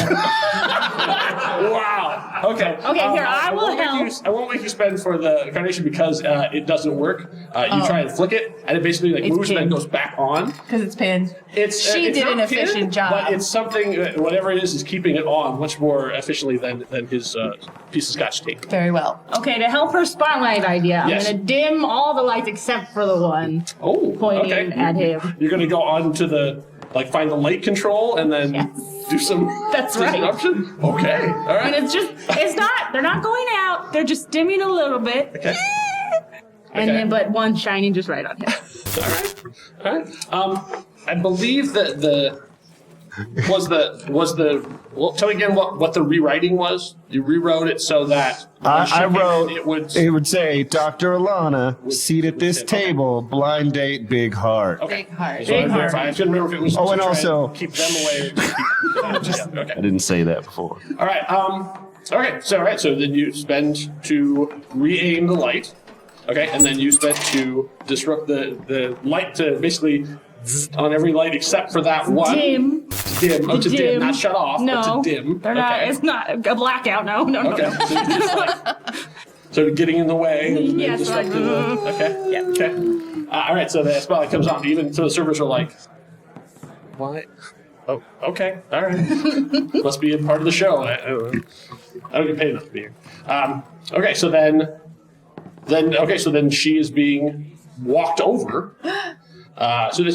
wow. Okay. Okay, here, I will won't make help. I won't make you spend for the carnation because it doesn't work. You try and flick it, and it basically It's moves and then pinned. goes back on. Because it's pinned. She It's did not an efficient pinned, job. but it's something. Whatever it is keeping it on much more efficiently than his piece of Scotch tape. Very well. Okay, to help her spotlight idea, I'm Yes. gonna dim all the lights except for the one Oh, pointing okay. at him. You're gonna go on to the find the light control and then do some That's right. disruption. Okay, all right. And they're not going out, they're just dimming a little bit. Okay. And Okay. then, but one shining just right on him. All right. I believe that well, tell me again what the rewriting was. You rewrote it so that when she I came in, wrote it would say, Dr. Alana, seat at this table, blind date, big heart. okay. Big heart. So I Big heart. verified. I couldn't remember if it was Oh, to and try also- keep them away. Or just keep, I okay. didn't say that before. All right. Okay. So then you spend to re-aim the light. Okay, and then you spend to disrupt the light to basically zzz on every light except for that one. Dim. Dim. Oh, to dim, not shut off. No, but to dim. they're not. Okay. It's not a blackout. No. Okay. So you're just sort of getting in the way. And Yes, disrupting like, the, okay. Yeah. Okay. All right. So the spotlight comes on. Even so, the servers are like, "What? Oh, okay. All right. Must be a part of the show. I don't get paid enough to be here." Okay. So then she is being walked over. So the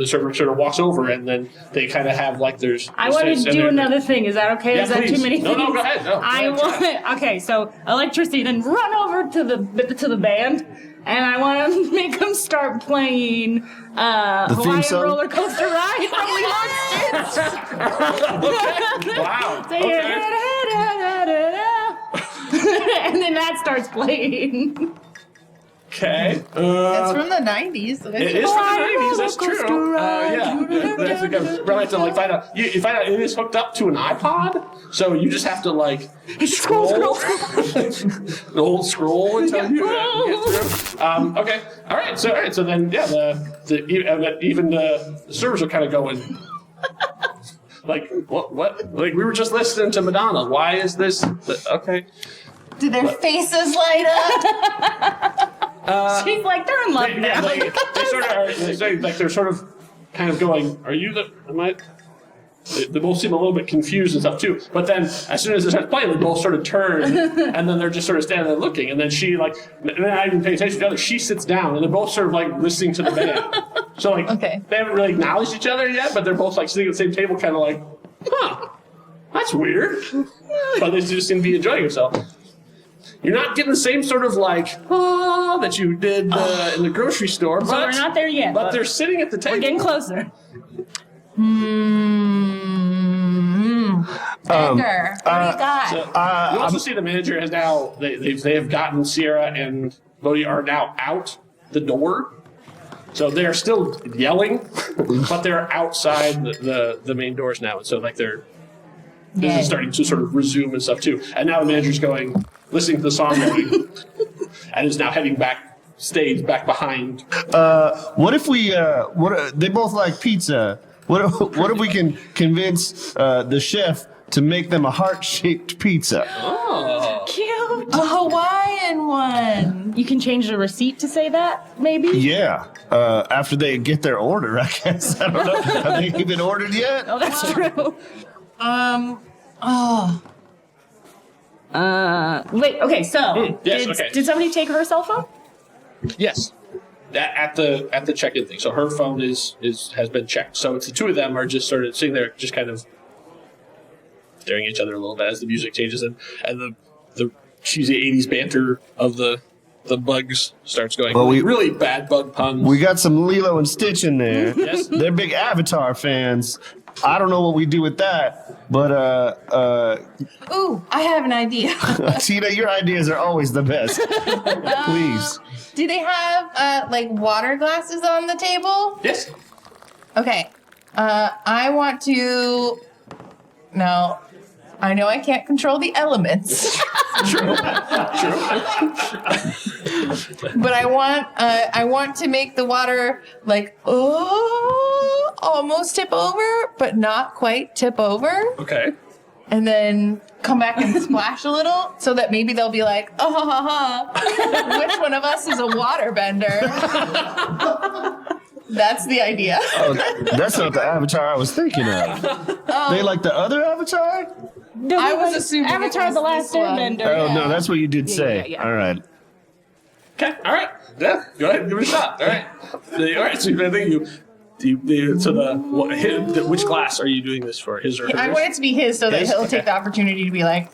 server sort of walks over, and then they kind of have like there's. I want to do another thing. Is that okay? Yeah, Is that please. too many No, things? go ahead. No, go I ahead, try. want. Okay, so electricity. Then run over to the band, and I want to make them start playing theme Hawaiian song? roller coaster ride from Lilo and Stitch. Wow. Say, and then that starts playing. Okay. It's from the 90s. It is from the 90s, that's true. Yeah. That's a good. Probably have to find out. You find out it is hooked up to an iPod, so you just have to scroll. The old scroll until you get through. Okay. All right. So then even the servers are kind of going. Like what? Like we were just listening to Madonna. Why is this? Okay. Do their faces light up? She's like, they're in love Yeah, now. they sort of are. They're sort of kind of going. Are you the? Am I? They both seem a little bit confused and stuff too. But then, as soon as it starts playing, they both sort of turn, and then they're just sort of standing there looking. And then she and then I even pay attention to each other. She sits down, and they're both sort of listening to the band. So Okay. they haven't really acknowledged each other yet, but they're both sitting at the same table, kind of huh, that's weird. But they just seem to be enjoying themselves. You're not getting the same sort of that you did in the grocery store. So we're not there yet. But they're sitting at the table. We're getting closer. Edgar, what do you got? You also see the manager has now they have gotten Sierra and Bodhi are now out the door. So they're still yelling, but they're outside the main doors now. And so this Yay. is starting to sort of resume and stuff too. And now the manager's listening to the song going, and is now heading backstage, back behind. What if we? They both like pizza. What if we can convince the chef to make them a heart-shaped pizza? Oh. Can A Hawaiian one. You can change the receipt to say that, maybe? Yeah. After they get their order, I guess. I don't know. Have they even ordered yet? Oh, that's true. Wait, okay, so yes, okay. did somebody take her cell phone? Yes. At the check-in thing. So her phone has been checked. So it's the two of them are just sort of sitting there, just kind of staring at each other a little bit as the music changes and the cheesy 80s banter of the bugs starts going. Well, really bad bug puns. We got some Lilo and Stitch in there. Yes. They're big Avatar fans. I don't know what we do with that, but Ooh, I have an idea. Tina, your ideas are always the best. Please. Do they have like water glasses on the table? Yes. Okay. I want to. No, I know I can't control the elements. True. But I want to make the water like almost tip over, but not quite tip over. Okay. And then come back and splash a little so that maybe they'll be like, oh, ha, ha, ha. Which one of us is a water bender? That's the idea. Oh, that's not the Avatar I was thinking of. They like the other Avatar? No, I was assuming Avatar: it was The Last this one. Airbender. Oh, no, that's what you did say. yeah. All right. Okay. All right. Yeah. Go ahead. Give it a shot. All right. All right. So I think which glass are you doing this for? His or hers? I want it to be his so that His? he'll Okay. take the opportunity to be like,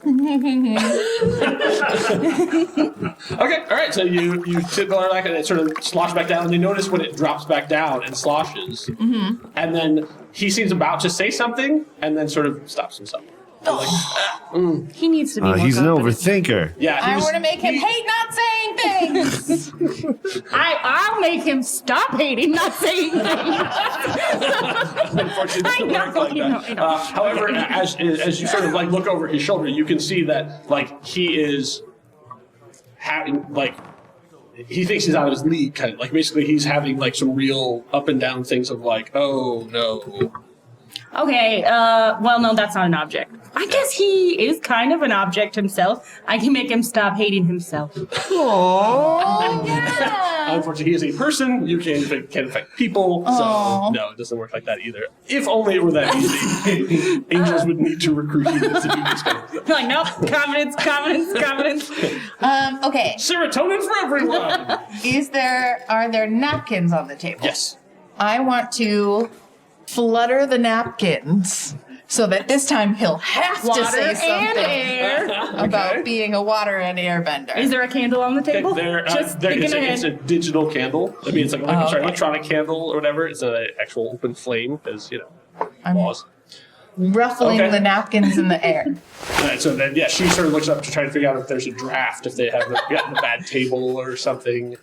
Okay, all right. So you tip the water back and it sort of sloshes back down, and you notice when it drops back down and sloshes, and then he seems about to say something, and then sort of stops himself. So like, He needs to be more He's an confident. overthinker. yeah, I want to make him hate not saying things. I'll make him stop hating, not saying things. Unfortunately, it doesn't work like that. I know. However, as you sort of like look over his shoulder, you can see that like he is having like. He thinks he's out of his league, kind of like basically he's having like some real up and down things of like, oh no. Okay, well, no, that's not an object. I guess he is kind of an object himself. I can make him stop hating himself. Oh, yeah. Unfortunately, he is a person. You can't affect people. So, no, it doesn't work like that either. If only it were that easy. Angels would need to recruit humans to do this kind of stuff. Like, nope, confidence. Okay. Serotonin for everyone! Are there napkins on the table? Yes. I want to flutter the napkins so that this time he'll have Water to say and something air. about being a water and air bender. Is there a candle on the table? It's a digital candle. I mean, it's like electronic candle or whatever. It's an actual open flame, as you know, laws. ruffling Okay. the napkins in the air. Right, so then, yeah, she sort of looks up to try to figure out if there's a draft, if they have gotten a bad table or something.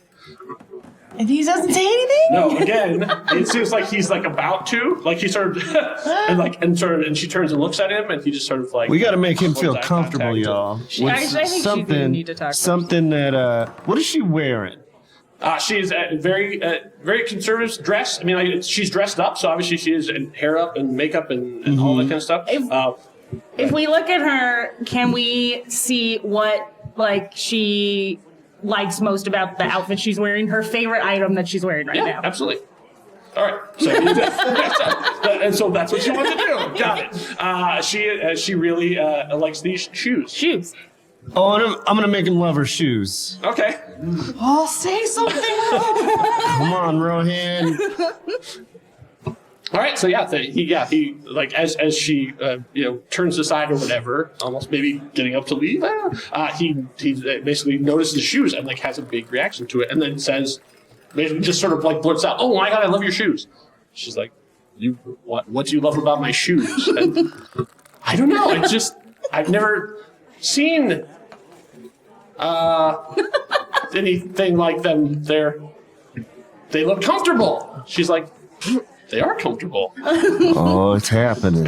And he doesn't say anything? No, again, it seems like he's like about to, like he sort of, and she turns and looks at him, and he just sort of like. We got to make him feel holds eye comfortable, contact. y'all. I think she's gonna need to talk. Something that. What is she wearing? She's very conservative dress. I mean, like, she's dressed up, so obviously she is hair up and makeup and all that kind of stuff. If we look at her, can we see what like she likes most about the outfit she's wearing? Her favorite item that she's wearing right now. Absolutely. All right, so and so that's what you want to do. Got it. She really likes these shoes. Shoes. Oh, and I'm going to make him love her shoes. Okay. Oh, say something. Come on, Rohan. All right, so he like as she turns aside or whatever, almost maybe getting up to leave. He basically notices the shoes and like has a big reaction to it, and then says, basically just sort of like blurts out, "Oh my god, I love your shoes." She's like, what do you love about my shoes?" And, I don't know. I've never seen anything like them. They look comfortable. She's like, they are comfortable. Oh, it's happening.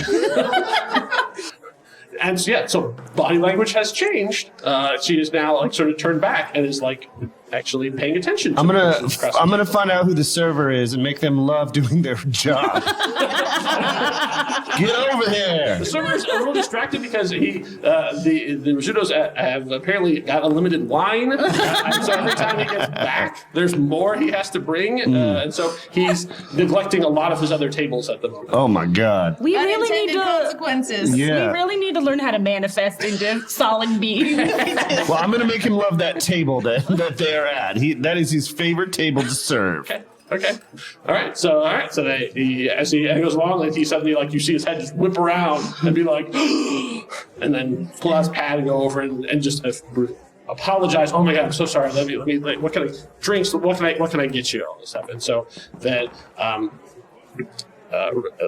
And so body language has changed. She is now like sort of turned back and is like actually paying attention. I'm To gonna find out who the server is and make them love doing their job. Get over there. The server is a little distracted because the Rizzutos have apparently got unlimited wine, and so every time he gets back, there's more he has to bring, and so he's neglecting a lot of his other tables at the moment. Oh my God. We really need Unintended to. consequences. Yeah. We really need to learn how to manifest into solid being. Well, I'm gonna make him love that table that they're at. That is his favorite table to serve. Okay. All right. So as he goes along, like he suddenly, like you see his head just whip around and be like, and then pull out his pad and go over and just apologize. Oh my God, I'm so sorry. Let me. What can I drinks? What can I get you? All this stuff. And so that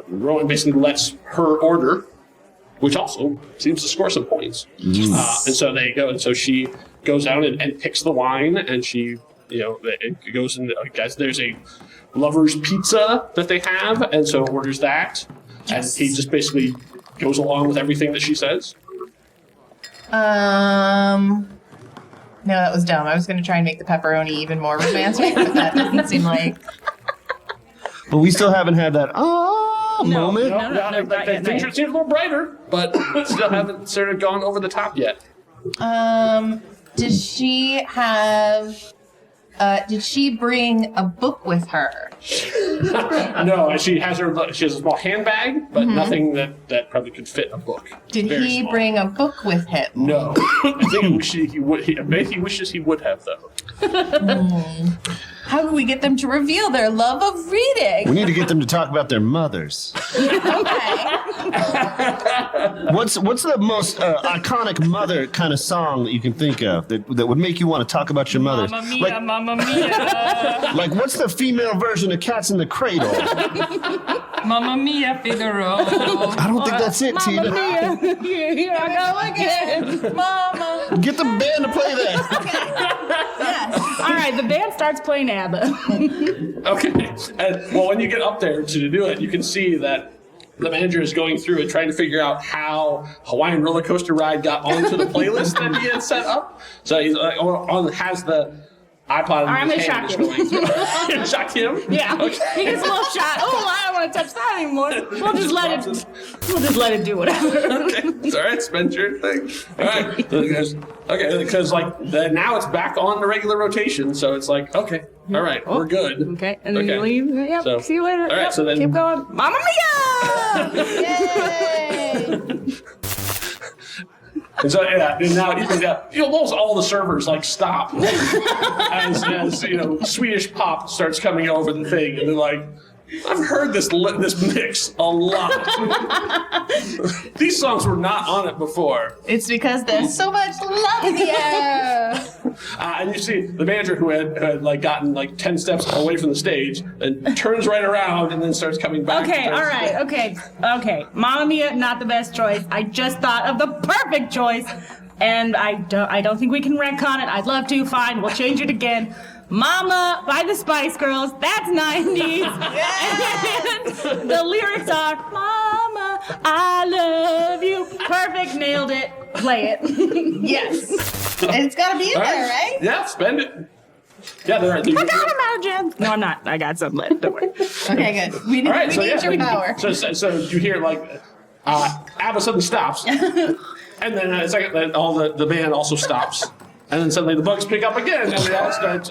Rowan basically lets her order, which also seems to score some points. And so they go, and so she goes out and picks the wine, and she. It goes in. Guys, there's a lover's pizza that they have, and so orders that, and he just basically goes along with everything that she says. No, that was dumb. I was going to try and make the pepperoni even more romantic, but that doesn't seem like. But we still haven't had that moment. No, Things seem a little brighter, but still haven't sort of gone over the top yet. Does she have? Did she bring a book with her? No, she has a small handbag, but nothing that probably could fit a book. Did Very he small. bring a book with him? No, I think he wishes he would have though. How do we get them to reveal their love of reading? We need to get them to talk about their mothers. Okay. What's the most iconic mother kind of song that you can think of that would make you want to talk about your mother? Mamma mia, mamma mia. Like what's the female version of Cats in the Cradle? Mamma mia, Figaro. I don't think that's it, Tina. Mamma mia, here I go again. Mama. Get the band to play that. Yes. All right, the band starts playing ABBA. Okay. Well, when you get up there to do it, you can see that the manager is going through and trying to figure out how Hawaiian Roller Coaster Ride got onto the playlist that he had set up. So he's has the iPod in his hand. I'm gonna shock him. Shock him? Yeah, Okay. he gets a little shot. Oh, I don't want to touch that anymore. We'll just let it do whatever. Okay, it's all right. Spend your thing. All right. Because now it's back on the regular rotation, so it's like okay, all right, we're good. Okay, and then you leave. Yep. So- See you later. all right, Yep, so then- keep going. Mamma mia! Yay. And so and now even almost all the servers stop as Swedish pop starts coming over the thing, and they're like, I've heard this mix a lot. These songs were not on it before. It's because there's so much love in the air. And you see the manager who had gotten 10 steps away from the stage and turns right around and then starts coming back. Okay, all right, okay. Mamma mia, not the best choice. I just thought of the perfect choice, and I don't think we can retcon it. I'd love to. Fine, we'll change it again. Mama by the Spice Girls. That's 90s. And the lyrics are, Mama, I love you. Perfect, nailed it. Play it. Yes. And it's got to be in there, right? Yeah, spend it. Yeah, they're right. I got him out, No, I'm not. I got something left. Don't worry. Okay, good. We need your power. So you hear ABBA suddenly stops, and then a second, then all the band also stops. And then suddenly the bugs pick up again, and they all start,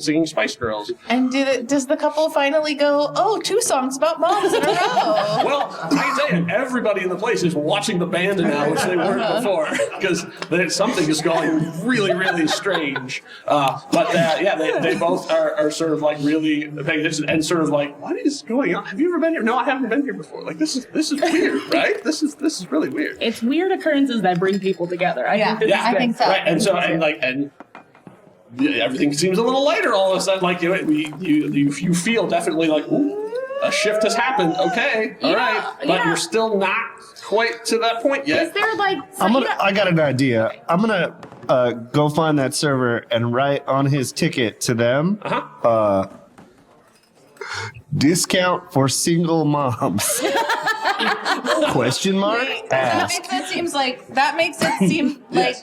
singing Spice Girls. And does the couple finally go, oh, 2 songs about moms in a row? Well, I can tell you, everybody in the place is watching the band now, which they weren't before, because something is going really, really strange. They both are sort of really paying attention and sort of what is going on? Have you ever been here? No, I haven't been here before. This is weird, right? This is really weird. It's weird occurrences that bring people together. I think so. Right, and so everything seems a little lighter all of a sudden. You feel definitely ooh, a shift has happened. Okay, all right, but you're still not quite to that point yet. Is there I got an idea. I'm gonna go find that server and write on his ticket to them. Discount for single moms. Question mark? That Ask. makes it seem like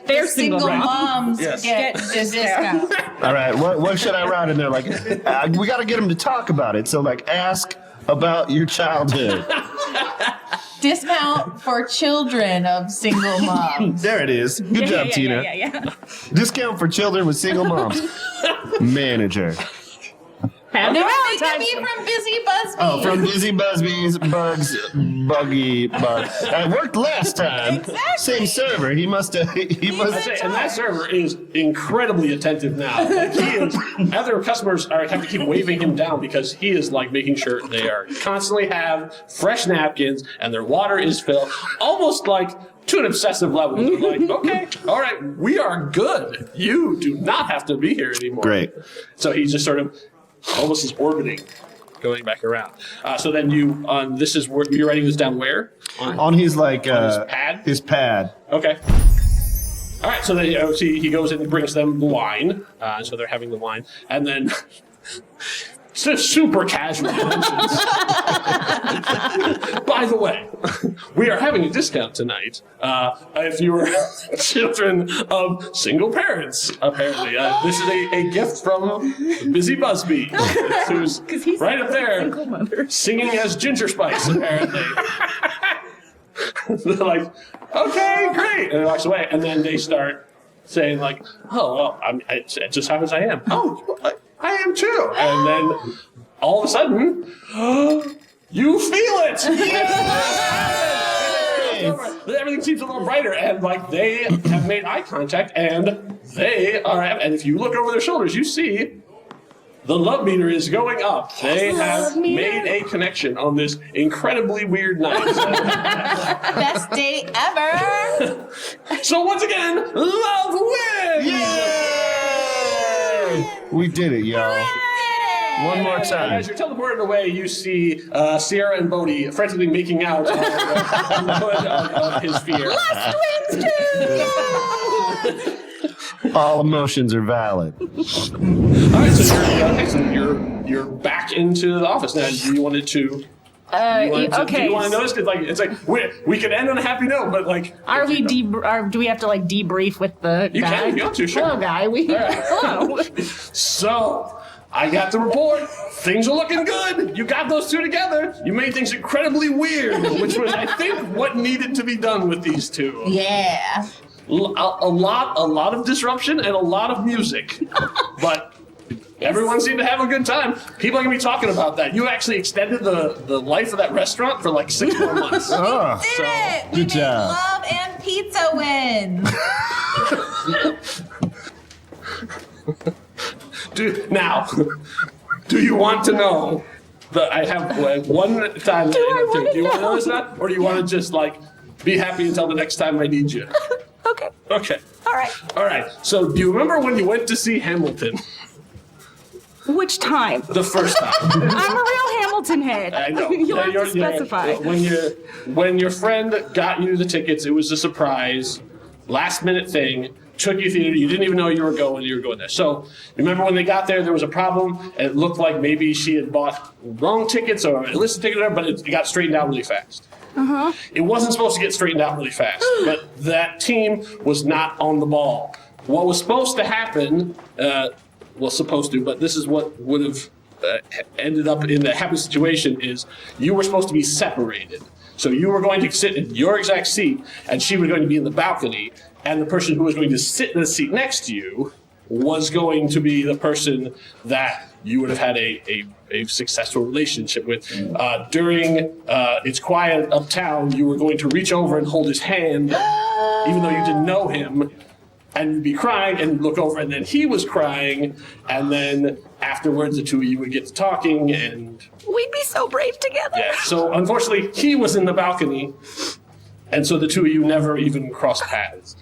They're the single single moms Yes. get the discount. All right, what should I write in there? Like, we got to get them to talk about it. So, like, ask about your childhood. Discount for children of single moms. There it is. Good job, Tina. Yeah. Discount for children with single moms. Manager. Happy No, they can Valentine's. be from Busy Busby. Oh, from Busy Busby's Buggy Bug. I worked last time. Exactly. Same server. He must have. And that server is incredibly attentive now. Like he is, other customers have to keep waving him down because he is like making sure they are constantly have fresh napkins and their water is filled, almost like to an obsessive level. They're like, okay, all right, we are good. You do not have to be here anymore. Great. So he's just sort of almost is orbiting, going back around. So then you, this is where you're writing this down where? On his like his pad? His pad. Okay. All right, so then he goes in and brings them the wine. So they're having the wine. And then super casual mentions. By the way, we are having a discount tonight if you are children of single parents, apparently. This is a gift from Busy Busby, who's he's right up there single mother. singing as Ginger Spice, apparently. They're like, okay, great. And he walks away. And then they start saying, like, oh, well, it just happens I am. Oh, I am too. And then all of a sudden, you feel it. Everything seems a little brighter. And like they have made eye contact and they are, and if you look over their shoulders, you see the love meter is going up. They have made a connection on this incredibly weird night. Best date ever. So once again, love wins! Yay! We did it, y'all. One more time. As you're teleported away, you see Sierra and Bodhi frantically making out on the hood of his fear. All emotions are valid. All right, so excellent. You're back into the office now. Do you want it to? Okay. Do you want to notice? Because like it's like we can end on a happy note, but like Are we do we have to like debrief with the You guy? can if you want to, sure. Hello, guy. Hello. So, I got the report. Things are looking good. You got those two together. You made things incredibly weird, which was, I think, what needed to be done with these two. Yeah. A lot of disruption and a lot of music, but everyone seemed to have a good time. People are gonna be talking about that. You actually extended the life of that restaurant for like 6 more months. Oh, Did it! We good made job. love and pizza win. Do you want to know that I have one time? Do you want to know this now, or do you want to just like be happy until the next time I need you? Okay. Okay. All right. So, do you remember when you went to see Hamilton Which time? the first time? I'm a real Hamilton head. I know. You'll have to You're- specify. When your friend got you the tickets, it was a surprise, last minute thing. Took you to theater. You didn't even know you were going there. So remember when they got there, there was a problem. It looked like maybe she had bought wrong tickets or a listed ticket, but it got straightened out really fast. It wasn't supposed to get straightened out really fast, but that team was not on the ball. What was supposed to happen, but this is what would have ended up in the happy situation is you were supposed to be separated. So you were going to sit in your exact seat, and she was going to be in the balcony, and the person who was going to sit in the seat next to you was going to be the person that you would have had a successful relationship with. During It's Quiet Uptown, you were going to reach over and hold his hand, even though you didn't know him, and you'd be crying, and you'd look over, and then he was crying, and then afterwards the two of you would get to talking, and We'd be so brave together. yeah. So unfortunately, he was in the balcony, and so the two of you never even crossed paths.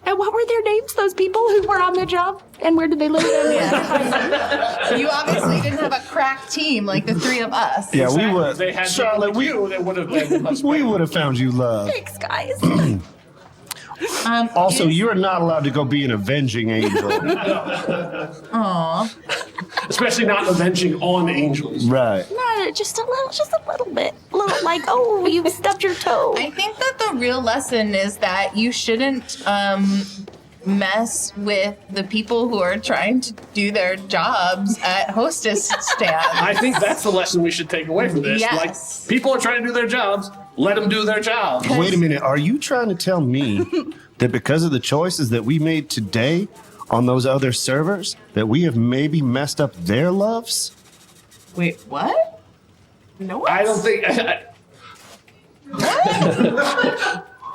And what were their names, those people who were on the job? And where did they live? You obviously didn't have a crack team like the three of us. Yeah, we would. If they had Charlotte, people like you, they would have been much we better. would have found you love. Thanks, guys. Also, you are not allowed to go be an avenging angel. Aw. Especially not avenging on angels. Right. Not just a little bit. A little like, oh, you stubbed your toe. I think that the real lesson is that you shouldn't mess with the people who are trying to do their jobs at hostess stands. I think that's the lesson we should take away from this. Yes. Like, people are trying to do their jobs. Let them do their jobs. Wait a minute. Are you trying to tell me that because of the choices that we made today on those other servers, that we have maybe messed up their loves? Wait, what? No, I don't think.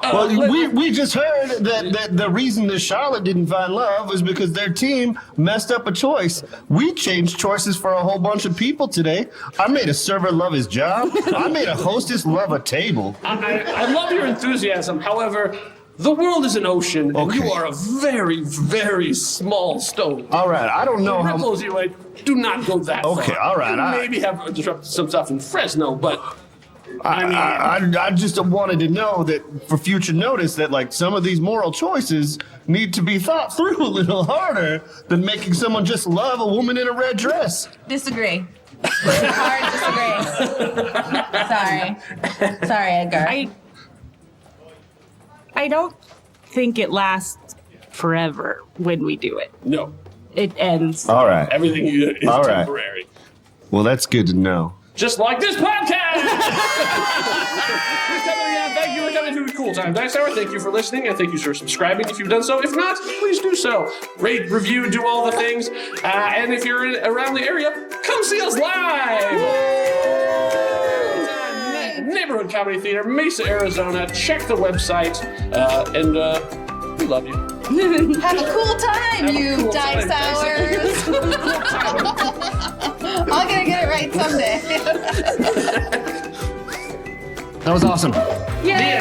Well, we just heard that the reason that Charlotte didn't find love was because their team messed up a choice. We changed choices for a whole bunch of people today. I made a server love his job. I made a hostess love a table. I love your enthusiasm. However, the world is an ocean, and you Okay. are a very, very small stone. All right, I don't know how. Ripples, you like, do not go that far. Okay, all right, You I- maybe have disrupted some stuff in Fresno, but I just wanted to know that for future notice that like some of these moral choices need to be thought through a little harder than making someone just love a woman in a red dress. Disagree. Hard disagree. Sorry, Edgar. I don't think it lasts forever when we do it. no. It ends. All right. Everything you do is All right. temporary. Well, that's good to know. Just like this podcast! Thank you for coming to Cool Time Dice Hour. Thank you for listening, and thank you for subscribing if you've done so. If not, please do so. Rate, review, do all the things. And if you're around the area, come see us live! Neighborhood Comedy Theater, Mesa, Arizona. Check the website, and we love you. Have a cool time, Have a you cool dice time. hours. I'm gonna get it right someday. That was awesome. Yay!